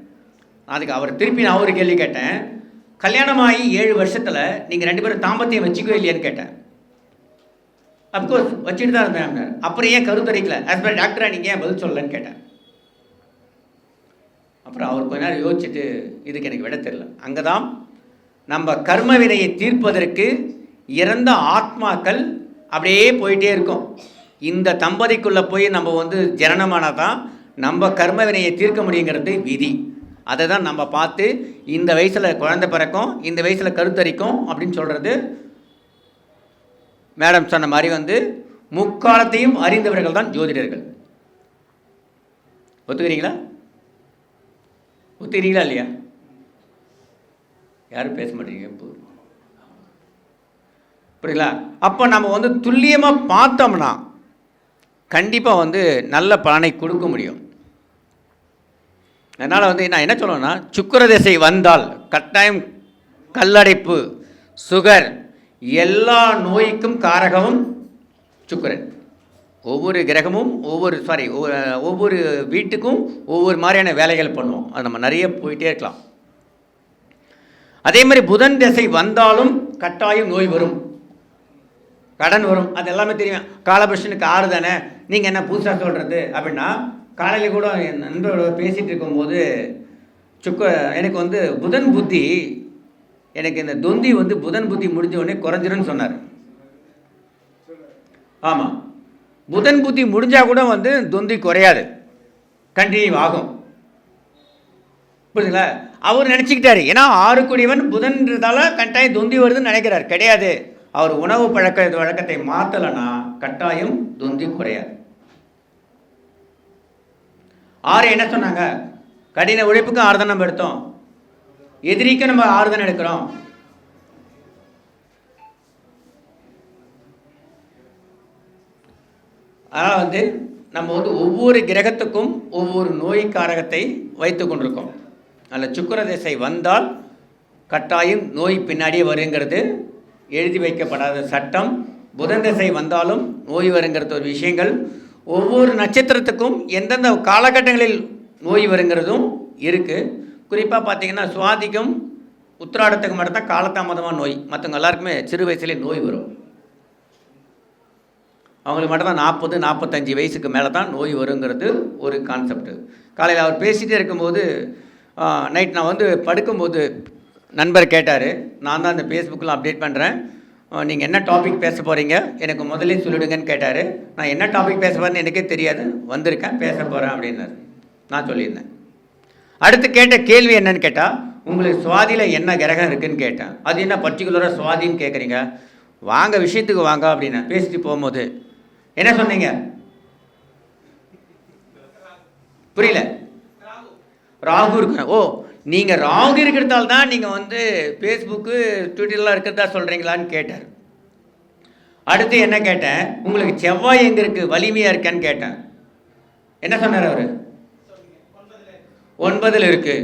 அதுக்கு அவர் திருப்பி நான் ஒரு கேள்வி கேட்டேன். கல்யாணமாகி 7 வருஷத்தில் நீங்கள் 2 பேரும் தாம்பத்தியம் வச்சுக்கவே இல்லையான்னு கேட்டேன். அப்கோர்ஸ் வச்சுட்டு தான் இருந்தேன் அப்படின்னாரு. அப்புறம் ஏன் கருத்தரிக்கல? ஆஸ் பர் டாக்டராக நீங்கள் ஏன் பதில் சொல்லலன்னு கேட்டேன். அப்புறம் அவர் கொஞ்ச நேரம் யோசிச்சுட்டு இதுக்கு எனக்கு விட தெரியல. அங்கே தான் நம்ம கர்ம வினையை தீர்ப்பதற்கு இறந்த ஆத்மாக்கள் அப்படியே போயிட்டே இருக்கும். இந்த தம்பதிக்குள்ளே போய் நம்ம வந்து ஜனனமானால் தான் நம்ம கர்ம வினையை தீர்க்க முடியுங்கிறது விதி. அதை தான் நம்ம பார்த்து இந்த வயசில் குழந்தை பிறக்கும், இந்த வயசில் கருத்தரிக்கும் அப்படின்னு சொல்கிறது. மேடம் சொன்ன மாதிரி வந்து முக்காலத்தையும் அறிந்தவர்கள் தான் ஜோதிடர்கள். ஒத்துக்கிறீங்களா? ஒத்துக்கிறீங்களா இல்லையா? யாரும் பேச மாட்டேங்க. புரியுங்களா? அப்போ நம்ம வந்து துல்லியமாக பார்த்தோம்னா கண்டிப்பாக வந்து நல்ல பலனை கொடுக்க முடியும். அதனால் வந்து நான் என்ன சொல்லணும்னா, சுக்கிர திசை வந்தால் கட்டாயம் கல்லடைப்பு, சுகர், எல்லா நோய்க்கும் காரகமும் சுக்கிரன். ஒவ்வொரு கிரகமும் ஒவ்வொரு வீட்டுக்கும் ஒவ்வொரு மாதிரியான வேலைகள் பண்ணுவோம். அது நம்ம நிறைய போயிட்டே இருக்கலாம். அதே மாதிரி புதன் திசை வந்தாலும் கட்டாயம் நோய் வரும், கடன் வரும். அது எல்லாமே தெரியும். காலபுருஷனுக்கு 6 தானே, நீங்கள் என்ன புதுசாக சொல்கிறது அப்படின்னா, காலையில் கூட என் நண்பரோட பேசிகிட்டு இருக்கும்போது எனக்கு வந்து புதன் புத்தி, எனக்கு இந்த தொந்தி வந்து புதன் புத்தி முடிஞ்ச உடனே குறைஞ்சிருன்னு சொன்னார். ஆமாம், புதன் புத்தி முடிஞ்சால் கூட வந்து தொந்தி குறையாது, கண்டினியூ ஆகும். புரியுதுங்களா? அவர் நினச்சிக்கிட்டாரு, ஏன்னா 6 கூடியவன் புதன்றதால கட்டாயம் தொந்தி வருதுன்னு நினைக்கிறார். கிடையாது. அவர் உணவு வழக்கத்தை மாற்றலைன்னா கட்டாயம் தொந்தி குறையாது. 6 என்ன சொன்னாங்க? கடின உழைப்புக்கும் 6 தான் நம்ம எடுத்தோம், எதிரிக்கும் நம்ம 6 தான் எடுக்கிறோம். அதனால் வந்து நம்ம வந்து ஒவ்வொரு கிரகத்துக்கும் ஒவ்வொரு நோய் காரகத்தை வைத்து கொண்டிருக்கோம். அதில் சுக்கிர திசை வந்தால் கட்டாயம் நோய் பின்னாடியே வருங்கிறது எழுதி வைக்கப்படாத சட்டம். புதன் திசை வந்தாலும் நோய் வருங்கிறது ஒரு விஷயங்கள். ஒவ்வொரு நட்சத்திரத்துக்கும் எந்தெந்த காலகட்டங்களில் நோய் வருங்கிறதும் இருக்குது. குறிப்பாக பார்த்திங்கன்னா சுவாதிக்கும் உத்திராடத்துக்கு மட்டும்தான் காலதாமதமாக நோய், மற்றவங்க எல்லாருக்குமே சிறு வயசுலேயே நோய் வரும். அவங்களுக்கு மட்டும்தான் 40-45 வயசுக்கு மேலே தான் நோய் வருங்கிறது ஒரு கான்செப்ட். காலையில் அவர் பேசிகிட்டே இருக்கும்போது நைட் நான் வந்து படுக்கும்போது நண்பர் கேட்டார், நான் தான் இந்த ஃபேஸ்புக்கில் அப்டேட் பண்ணுறேன், நீங்கள் என்ன டாபிக் பேச போகிறீங்க எனக்கு முதல்ல சொல்லிவிடுங்கன்னு கேட்டார். நான் என்ன டாபிக் பேச போகிறேன்னு எனக்கே தெரியாது, வந்திருக்கேன் பேச போகிறேன் அப்படின்னாரு. நான் சொல்லியிருந்தேன். அடுத்து கேட்ட கேள்வி என்னன்னு கேட்டால், உங்களுக்கு சுவாதியில் என்ன கிரகம் இருக்குதுன்னு கேட்டேன். அது என்ன பர்டிகுலராக சுவாதின்னு கேட்குறீங்க, வாங்க விஷயத்துக்கு வாங்க அப்படின்னு பேசிட்டு போகும்போது என்ன சொன்னீங்க? புரியல. ராகு இருக்கு. ஓ, நீங்கள் ராகு இருக்கிறதால தான் நீங்கள் வந்து ஃபேஸ்புக்கு ட்விட்டர்லாம் இருக்கிறதா சொல்கிறீங்களான்னு கேட்டார். அடுத்து என்ன கேட்டேன், உங்களுக்கு செவ்வாய் எங்கே இருக்குது, வலிமையாக இருக்கான்னு கேட்டேன். என்ன சொன்னார் அவர்? 9 இருக்கு.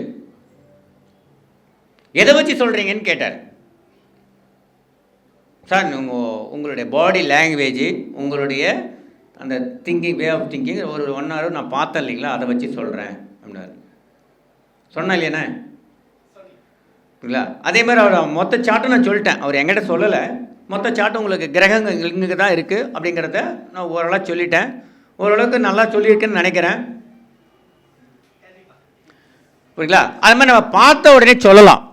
எதை வச்சு சொல்கிறீங்கன்னு கேட்டார். சார் உங்களுடைய பாடி லாங்குவேஜ், உங்களுடைய அந்த திங்கிங், வே ஆஃப் திங்கிங் ஒரு 1 hour நான் பார்த்தேன் இல்லைங்களா, அதை வச்சு சொல்கிறேன் அப்படின்னாரு. சொன்னேன் இல்லையாண்ணே? இல்லைங்களா? அதே மாதிரி அவர் மொத்த சாட்டும் நான் சொல்லிட்டேன். அவர் என்கிட்ட சொல்லலை. மொத்த சாட்டும் உங்களுக்கு கிரகங்கள் இங்கே தான் இருக்குது அப்படிங்கிறத நான் ஓரளவு சொல்லிட்டேன். ஓரளவுக்கு நல்லா சொல்லியிருக்கேன்னு நினைக்கிறேன். புரியுங்களா? அது மாதிரி நம்ம பார்த்த உடனே சொல்லலாம்.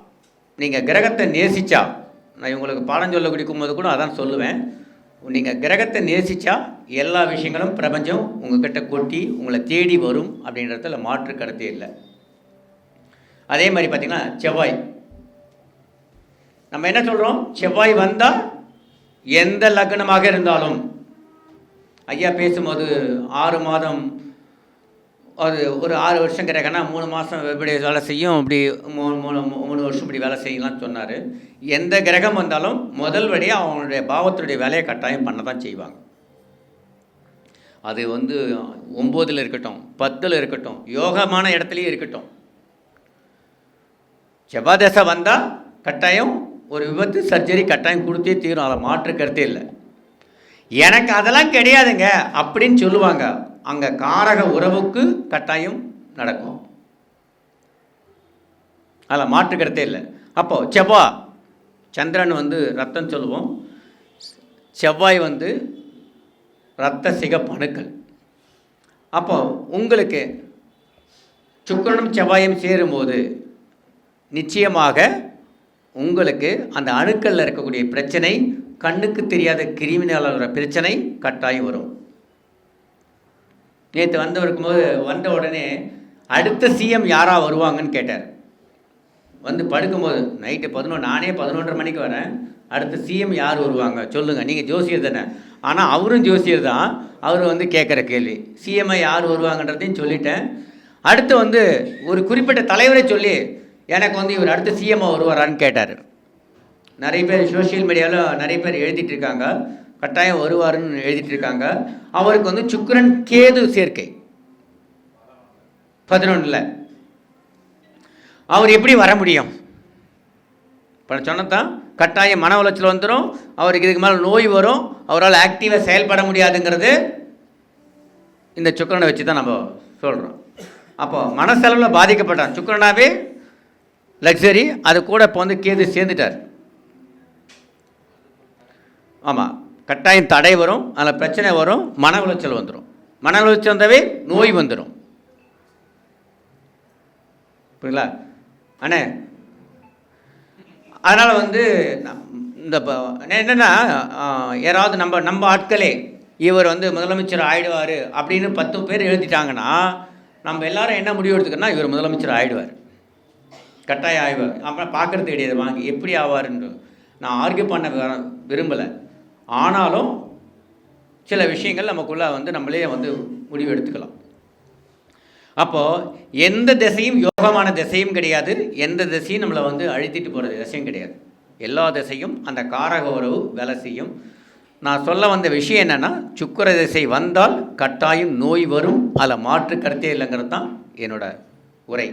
நீங்கள் கிரகத்தை நேசிச்சா, நான் உங்களுக்கு பாடம் சொல்ல குடிக்கும் போது கூட அதான் சொல்லுவேன், நீங்கள் கிரகத்தை நேசித்தா எல்லா விஷயங்களும் பிரபஞ்சம் உங்கள்கிட்ட கொட்டி உங்களை தேடி வரும் அப்படின்றதுல மாற்று கருத்தே இல்லை. அதே மாதிரி பார்த்திங்கன்னா செவ்வாய், நம்ம என்ன சொல்கிறோம், செவ்வாய் வந்தால் எந்த லக்னமாக இருந்தாலும், ஐயா பேசும்போது 6 மாதம், அது ஒரு 6 வருஷம் கிரகம்னா 3 மாதம் இப்படி வேலை செய்யும், இப்படி 3 வருஷம் இப்படி வேலை செய்யலாம்னு சொன்னார். எந்த கிரகம் வந்தாலும் முதல் வழியாக அவங்களுடைய பாவத்துடைய வேலையை கட்டாயம் பண்ண தான் செய்வாங்க. அது வந்து 9 இருக்கட்டும், 10 இருக்கட்டும், யோகமான இடத்துலையும் இருக்கட்டும். செவ்வாய் தசை வந்தால் கட்டாயம் ஒரு விபத்து சர்ஜரி கட்டாயம் கொடுத்தே தீரும், அதை மாற்று கருத்தே இல்லை. எனக்கு அதெல்லாம் கிடையாதுங்க அப்படின்னு சொல்லுவாங்க. அங்கே காரக உறவுக்கு கட்டாயம் நடக்கும், அதில் மாற்று கருத்தே இல்லை. அப்போது செவ்வாய், சந்திரன் வந்து ரத்தம் சொல்லுவோம், செவ்வாய் வந்து இரத்த சிகப்பணுக்கள். அப்போ உங்களுக்கு சுக்கிரனும் செவ்வாயும் சேரும்போது நிச்சயமாக உங்களுக்கு அந்த அணுக்களில் இருக்கக்கூடிய பிரச்சனை, கண்ணுக்கு தெரியாத கிருமினால வர பிரச்சனை கட்டாயம் வரும். நேற்று வந்த உடனே அடுத்த சிஎம் யாராக வருவாங்கன்னு கேட்டார். வந்து படுக்கும்போது நைட்டு 11, நானே 11:30 மணிக்கு வரேன், அடுத்த சிஎம் யார் வருவாங்க சொல்லுங்கள், நீங்கள் ஜோசியர் தானே. ஆனால் அவரும் ஜோசியர் தான். அவர் கேட்குற கேள்வி சிஎம்ஐ யார் வருவாங்கன்றதையும் சொல்லிட்டேன். அடுத்து ஒரு குறிப்பிட்ட தலைவரை சொல்லி எனக்கு இவர் அடுத்த சிஎம்ஐ வருவாரான்னு கேட்டார். நிறைய பேர் சோஷியல் மீடியாவில் நிறைய பேர் எழுதிட்டு இருக்காங்க, கட்டாயம் வருவாருன்னு எழுதிட்டு இருக்காங்க. அவருக்கு சுக்கிரன் கேது சேர்க்கை 11ல். அவர் எப்படி வர முடியும்? இப்போ சொன்னதான் கட்டாயம் மன உளைச்சல் வந்துடும், அவருக்கு இதுக்கு மேலே நோய் வரும், அவரால் ஆக்டிவாக செயல்பட முடியாதுங்கிறது இந்த சுக்கிரனை வச்சு தான் நம்ம சொல்கிறோம். அப்போ மனசளவில் பாதிக்கப்பட்டான். சுக்கிரனாவே லக்ஸரி, அது கூட இப்போ கேது சேர்ந்துட்டார். ஆமாம், கட்டாயம் தடை வரும், அதில் பிரச்சனை வரும், மன உளைச்சல் வந்துடும். மன உளைச்சல் வந்தாவே நோய் வந்துடும். புரியுங்களா அண்ணே? அதனால் இந்த என்னென்னா, யாராவது நம்ம ஆட்களே இவர் முதலமைச்சர் ஆகிடுவார் அப்படின்னு 10 பேர் எழுதிட்டாங்கன்னா நம்ம எல்லாரும் என்ன முடிவு எடுத்துக்கணும்னா இவர் முதலமைச்சர் ஆகிடுவார், கட்டாயம் ஆய்வார். அப்புறம் பார்க்குறது கிடையாது வாங்கி எப்படி ஆவார்ன்னு. நான் ஆர்கியூ பண்ண விரும்பலை. ஆனாலும் சில விஷயங்கள் நமக்குள்ளே நம்மளே முடிவு எடுத்துக்கலாம். அப்போது எந்த திசையும் யோகமான திசையும் கிடையாது, எந்த திசையும் நம்மளை அழுத்திட்டு போகிற திசையும் கிடையாது. எல்லா திசையும் அந்த காரக உறவு வேலை செய்யும். நான் சொல்ல வந்த விஷயம் என்னென்னா, சுக்கிர திசை வந்தால் கட்டாயம் நோய் வரும், அதில் மாற்று கருத்தே இல்லைங்கிறது தான் என்னோட உரை.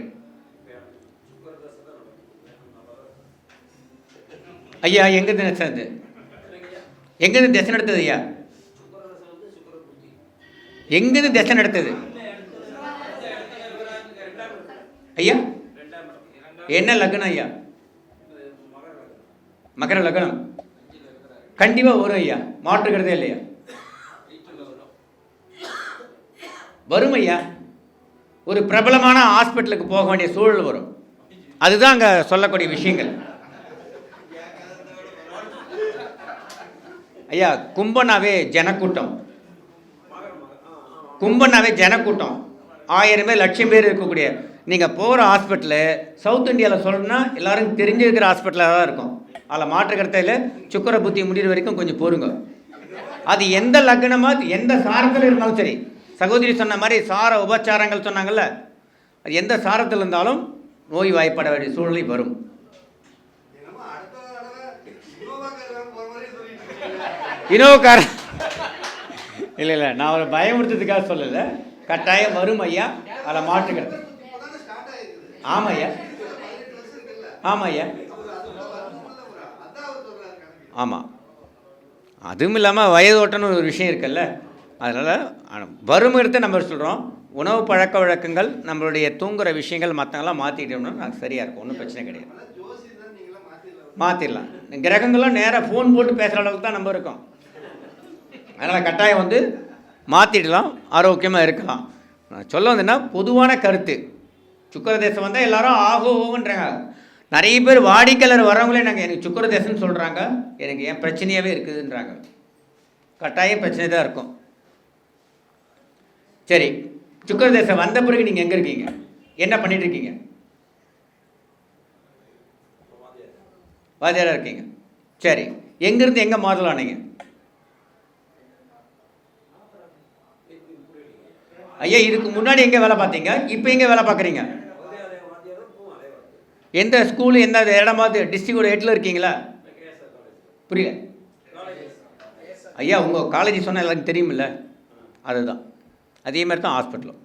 ஐயா எங்கேருந்து திசை, எங்கேருந்து திசை நடத்துது? ஐயா எங்கேருந்து திசை நடத்துது? ஐயா என்ன லக்னம்? ஐயா மகர லக்னம். கண்டிப்பாக வரும் ஐயா, மாற்றுக்கிறதே இல்லையா? வரும் ஐயா. ஒரு பிரபலமான ஹாஸ்பிட்டலுக்கு போக வேண்டிய சூழல் வரும். அதுதான் அங்கே சொல்லக்கூடிய விஷயங்கள். ஐயா கும்பனாவே ஜனக்கூட்டம், கும்பனாவே ஜனக்கூட்டம், 1000 பேர் 1,00,000 பேர் இருக்கக்கூடிய நீங்கள் போகிற ஹாஸ்பிட்டலு சவுத் இந்தியாவில் சொல்லணும்னா எல்லோரும் தெரிஞ்சிருக்கிற ஹாஸ்பிட்டலாக தான் இருக்கும். அதில் மாற்று கருத்தையில் சுக்கிர புத்தி முடிகிற வரைக்கும் கொஞ்சம் பொறுங்க. அது எந்த லக்னமாக எந்த சாரத்தில் இருந்தாலும் சரி, சகோதரி சொன்ன மாதிரி சார உபச்சாரங்கள் சொன்னாங்கல்ல, அது எந்த சாரத்தில் இருந்தாலும் நோய் வாய்ப்பட வேண்டிய சூழ்நிலை வரும். இனோக்கார இல்லை நான் ஒரு பயமுறுத்துறதுக்காக சொல்லலை, கட்டாயம் வரும் ஐயா, அதில் மாற்றுக்கிறது. ஆமாம் ஐயா, ஆமாம் ஐயா, ஆமாம். அதுவும் இல்லாமல் வயதோட்டம்னு ஒரு விஷயம் இருக்குல்ல, அதனால் வருங்கிறத நம்ம சொல்கிறோம். உணவு பழக்க வழக்கங்கள், நம்மளுடைய தூங்குகிற விஷயங்கள் மற்றவங்களாம் மாற்றிட்டோம்னா அது சரியாக இருக்கும், ஒன்றும் பிரச்சனை கிடையாது. மாற்றிடலாம். கிரகங்கள்லாம் நேராக ஃபோன் போட்டு பேசுகிற அளவுக்கு தான் நம்ம இருக்கோம். அதனால் கட்டாயம் மாற்றிடலாம், ஆரோக்கியமாக இருக்கலாம். நான் சொல்ல வந்தேன்னா பொதுவான கருத்து, சுக்கிர தேசம் வந்தால் எல்லாரும் ஆகோன்றாங்க. நிறைய பேர் வாடிக்கையாளர் வரவங்களே நாங்கள் எனக்கு சுக்கிர தேசம்னு சொல்கிறாங்க, எனக்கு என் பிரச்சனையாகவே இருக்குதுன்றாங்க. கட்டாயம் பிரச்சனை தான் இருக்கும். சரி, சுக்கிர தேசம் வந்த பிறகு நீங்கள் எங்கே இருக்கீங்க, என்ன பண்ணிட்டு இருக்கீங்க? வாத்தியாராக இருக்கீங்க. சரி, எங்கேருந்து எங்கே மாறலானீங்க? ஐயா இதுக்கு முன்னாடி எங்கே வேலை பார்த்தீங்க, இப்போ எங்கே வேலை பார்க்குறீங்க? எந்த ஸ்கூலு, எந்த இடமாவது டிஸ்ட்ரிக்டோட ஹெட்டில் இருக்கீங்களா? புரியல ஐயா, உங்கள் காலேஜ் சொன்னால் எல்லாருக்கும் தெரியுமில்ல, அதுதான். அதே மாதிரி தான் ஹாஸ்பிட்டலும்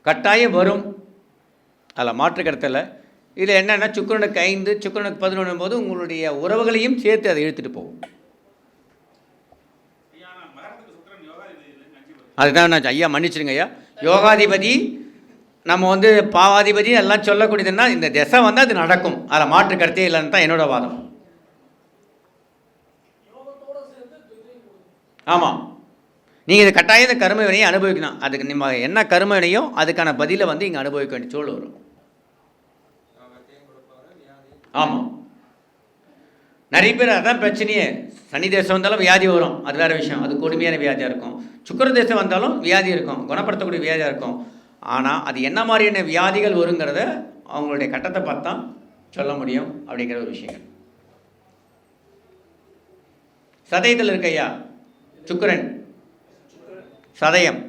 கட்டாயம் வரும், அதில் மாற்று கருத்தில். இதில் என்னென்னா சுக்கிரனுக்கு 5 சுக்கிரனுக்கு 11 போது உங்களுடைய உறவுகளையும் சேர்த்து அதை இழுத்துட்டு போகும். அதுதான் நான் ஐயா மன்னிச்சிருங்க ஐயா, யோகாதிபதி நம்ம பாவாதிபதி எல்லாம் சொல்லக்கூடியதுன்னா இந்த திசை அது நடக்கும், அதில் மாற்று கருத்தே இல்லைன்னு தான் என்னோட வாதம். ஆமாம், நீங்கள் இது கட்டாயம் இந்த கர்ம வினையை அனுபவிக்கணும். அதுக்கு நம்ம என்ன கர்ம வினையோ அதுக்கான பதிலை வந்து இங்கே அனுபவிக்க வேண்டிய சூழல் வரும். ஆமாம், நிறைய பேர் அதான் பிரச்சனையே. சனி தேசம் வந்தாலும் வியாதி வரும், அது வேறு விஷயம், அது கொடுமையான வியாதியாக இருக்கும். சுக்கிர தேசம் வந்தாலும் வியாதி இருக்கும், குணப்படுத்தக்கூடிய வியாதியாக இருக்கும். ஆனால் அது என்ன மாதிரியான வியாதிகள் வருங்கிறத அவங்களுடைய கட்டத்தை பார்த்து தான் சொல்ல முடியும் அப்படிங்கிற ஒரு விஷயங்கள். சதயத்தில் இருக்க ஐயா சுக்கிரன், சதயம்,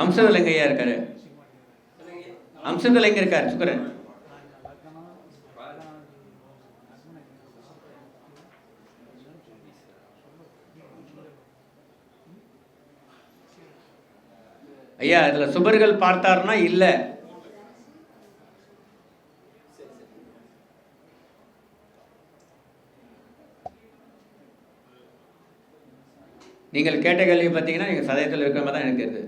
அம்சத்தில் எங்க ஐயா இருக்காரு? அம்சத்தில் எங்க இருக்காரு சுக்கிரன்? ஐயா இதுல சுபர்கள் பார்த்தாருன்னா இல்ல, நீங்கள் கேட்ட கேள்வி பார்த்தீங்கன்னா நீங்கள் சதயத்தில் இருக்கிற மாதிரி தான் எனக்கு தெரியுது.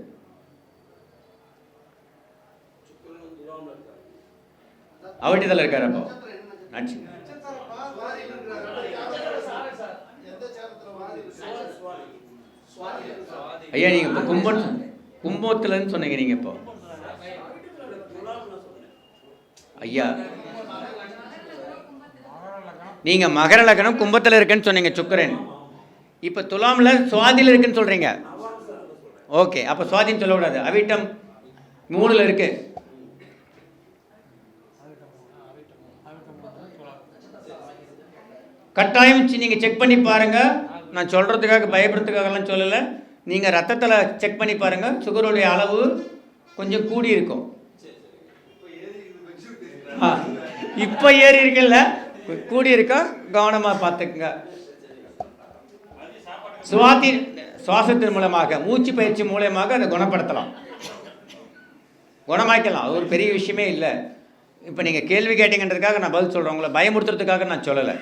அவட்டியத்தில் இருக்காரு. அப்போ ஆச்சு ஐயா, நீங்கள் இப்போ கும்பத்துலன்னு சொன்னீங்க. நீங்கள் இப்போ ஐயா நீங்கள் மகர லக்னம் கும்பத்தில் இருக்குன்னு சொன்னீங்க சுக்கிரன். இப்போ துலாமில் சுவாதியில் இருக்குன்னு சொல்கிறீங்க. ஓகே, அப்போ சுவாதின்னு சொல்லக்கூடாது, அவிட்டம் 3ல் இருக்கு. கட்டாயம் நீங்கள் செக் பண்ணி பாருங்கள். நான் சொல்கிறதுக்காக பயப்படுறதுக்காகலாம் சொல்லலை. நீங்கள் ரத்தத்தில் செக் பண்ணி பாருங்கள், சுகருடைய அளவு கொஞ்சம் கூடி இருக்கும். இப்போ ஏறி இருக்குல்ல, கூடி இருக்கா, கவனமாக பார்த்துக்குங்க. சுவாசத்தின் மூலமாக, மூச்சு பயிற்சி மூலமாக அதை குணப்படுத்தலாம், குணமாக்கலாம். அது ஒரு பெரிய விஷயமே இல்லை. இப்போ நீங்கள் கேள்வி கேட்டீங்கன்றதுக்காக நான் பதில் சொல்கிறேன், உங்களை பயமுறுத்துறதுக்காக நான் சொல்லலை.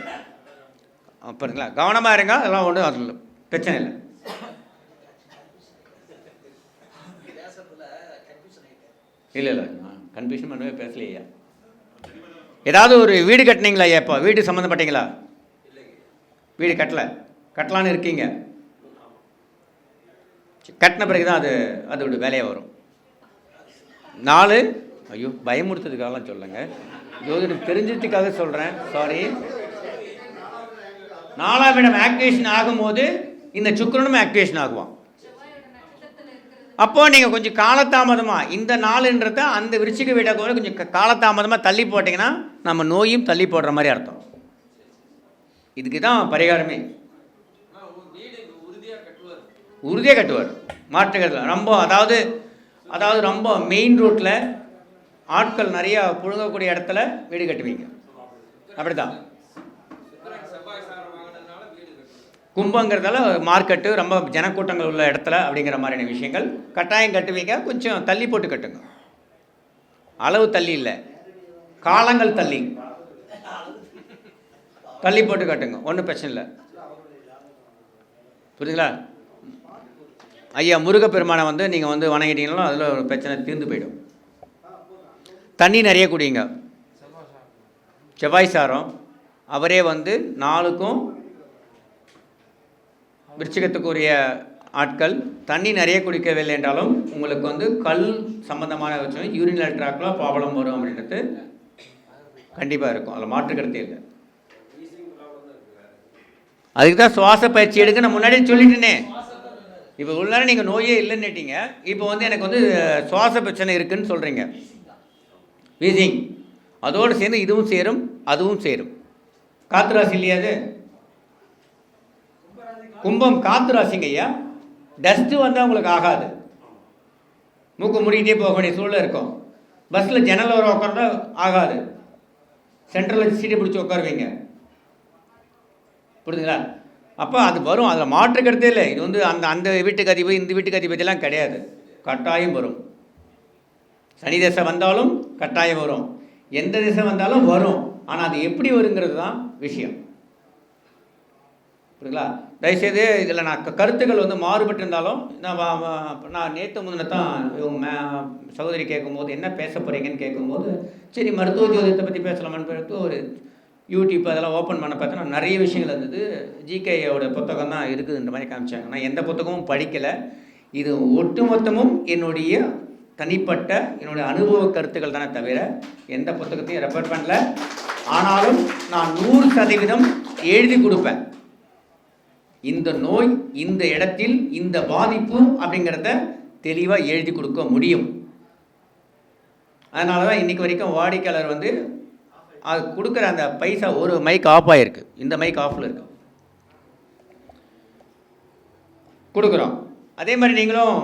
அப்படிங்களா? கவனமாக இருங்க, அதெல்லாம் ஒன்றும் அது பிரச்சனை இல்லை. இல்லை இல்லை, நான் கன்ஃபியூஷன் பண்ணவே பேசலையா. ஏதாவது ஒரு வீடு கட்டினீங்களா ஐயா? இப்போ வீடு சம்மந்தப்பட்டீங்களா? வீடு கட்டலான்னு இருக்கீங்க. கட்டின பிறகு தான் அதோட வேலையாக வரும். 4 ஐயோ பயமுறுத்ததுக்காகலாம் சொல்லுங்க, ஜோதிடம் தெரிஞ்சதுக்காக சொல்கிறேன், சாரி. 4ஆம் இடம் ஆக்டிவேஷன் ஆகும்போது இந்த சுக்கிரனும் ஆக்டிவேஷன் ஆகுவான். அப்போ நீங்கள் கொஞ்சம் காலதாமதமாக இந்த 4ன்றத அந்த விருச்சிக வீட்டை கூட கொஞ்சம் காலதாமதமாக தள்ளி போட்டிங்கன்னா நம்ம நோயும் தள்ளி போடுற மாதிரி அர்த்தம். இதுக்கு தான் பரிகாரமே. உறுதியாக கட்டுவார், மாற்றுக்கிறது ரொம்ப அதாவது ரொம்ப மெயின் ரோட்டில் ஆட்கள் நிறையா புழுங்கக்கூடிய இடத்துல வீடு கட்டுவீங்க, அப்படி தான். கும்பங்கிறதால மார்க்கெட்டு ரொம்ப ஜனக்கூட்டங்கள் உள்ள இடத்துல அப்படிங்கிற மாதிரியான விஷயங்கள் கட்டாயம் கட்டுவீங்க. கொஞ்சம் தள்ளி போட்டு கட்டுங்க, அளவு தள்ளி இல்லை, காலங்கள் தள்ளி போட்டு கட்டுங்க, ஒன்றும் பிரச்சனை இல்லை. புரியுதுங்களா? ஐயா முருகப்பெருமானை வந்து நீங்கள் வந்து வணங்கிட்டீங்களோ அதில் ஒரு பிரச்சனை தீர்ந்து போயிடும். தண்ணி நிறைய குடிங்க. செவ்வாய் சாரம் அவரே வந்து 4க்கும் விருச்சிகத்துக்குரிய ஆட்கள் தண்ணி நிறைய குடிக்கவில்லை என்றாலும் உங்களுக்கு வந்து கல் சம்பந்தமான பிரச்சனை, யூரினல் ட்ராக்கில் ப்ராப்ளம் வரும் அப்படின்றது கண்டிப்பாக இருக்கும், அதில் மாற்றுக்கிறதே இல்லை. அதுக்கு தான் சுவாச பயிற்சி எடுக்க நான் முன்னாடியே சொல்லிட்டேனே. இப்போ உள்ள நேரம் நீங்கள் நோயே இல்லைன்னுட்டீங்க, இப்போ வந்து எனக்கு வந்து சுவாச பிரச்சனை இருக்குதுன்னு சொல்கிறீங்க, வீசிங். அதோடு சேர்ந்து இதுவும் சேரும் அதுவும் சேரும். காத்து ராசி இல்லையா அது? கும்பம் காத்து ராசிங்க ஐயா. டஸ்ட்டு வந்தால் உங்களுக்கு ஆகாது, மூக்கு மூடிக்கிட்டே போக வேண்டிய சூழல் இருக்கும். பஸ்ஸில் ஜன்னல் வர உட்கார்ந்தா ஆகாது, சென்ட்ரலில் சீட்டை பிடிச்சி உட்காருவீங்க, புரியுதுங்களா? அப்போ அது வரும், அதில் மாற்றுக்கிறதே இல்லை. இது வந்து அந்த வீட்டுக்கு அதிபதி இந்த வீட்டுக்கு அதிபதியெல்லாம் கிடையாது, கட்டாயம் வரும். சனி திசை வந்தாலும் கட்டாயம் வரும், எந்த திசை வந்தாலும் வரும். ஆனால் அது எப்படி வருங்கிறது தான் விஷயம். புரியுங்களா? தயவுசெய்து இதில் நான் கருத்துக்கள் வந்து மாறுபட்டு இருந்தாலும் நான் நேற்று முந்தின தான் இவங்க சகோதரி கேட்கும்போது என்ன பேச போகிறீங்கன்னு கேட்கும்போது சரி மருத்துவ ஜோதிடத்தை பற்றி பேசலாமான்னு பார்த்து ஒரு யூடியூப் அதெல்லாம் ஓப்பன் பண்ண பார்த்தா நிறைய விஷயங்கள் இருந்தது. ஜிகேயோட புத்தகம் தான் இருக்குதுன்ற மாதிரி காமிச்சாங்க. நான் எந்த புத்தகமும் படிக்கலை. இது ஒட்டுமொத்தமும் என்னுடைய தனிப்பட்ட என்னுடைய அனுபவ கருத்துக்கள் தானே தவிர எந்த புத்தகத்தையும் ரெஃபர் பண்ணல. ஆனாலும் நான் 100% எழுதி கொடுப்பேன். இந்த நோய் இந்த இடத்தில் இந்த பாதிப்பு அப்படிங்கிறத தெளிவாக எழுதி கொடுக்க முடியும். அதனால தான் இன்றைக்கி வரைக்கும் வாடிக்கையாளர் வந்து அது கொடுக்குற அந்த பைசா ஒரு மைக் ஆஃப் ஆகிருக்கு, இந்த மைக் ஆஃபில் இருக்கு கொடுக்குறோம். அதே மாதிரி நீங்களும்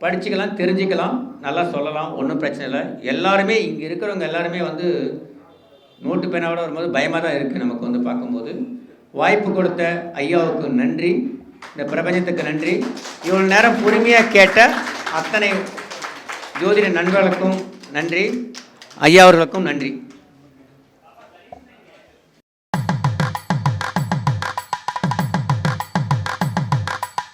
படிச்சுக்கலாம், தெரிஞ்சுக்கலாம், நல்லா சொல்லலாம், ஒன்றும் பிரச்சனை இல்லை. எல்லாருமே இங்கே இருக்கிறவங்க எல்லாருமே வந்து நோட்டு பேனாவோட வரும்போது பயமாக தான் இருக்குது நமக்கு வந்து பார்க்கும்போது. வாய்ப்பு கொடுத்த ஐயாவுக்கு நன்றி, இந்த பிரபஞ்சத்துக்கு நன்றி. இவ்வளோ நேரம் பொறுமையாக கேட்ட அத்தனை ஜோதிட நண்பர்களுக்கும் நன்றி, ஐயா அவர்களுக்கும் நன்றி.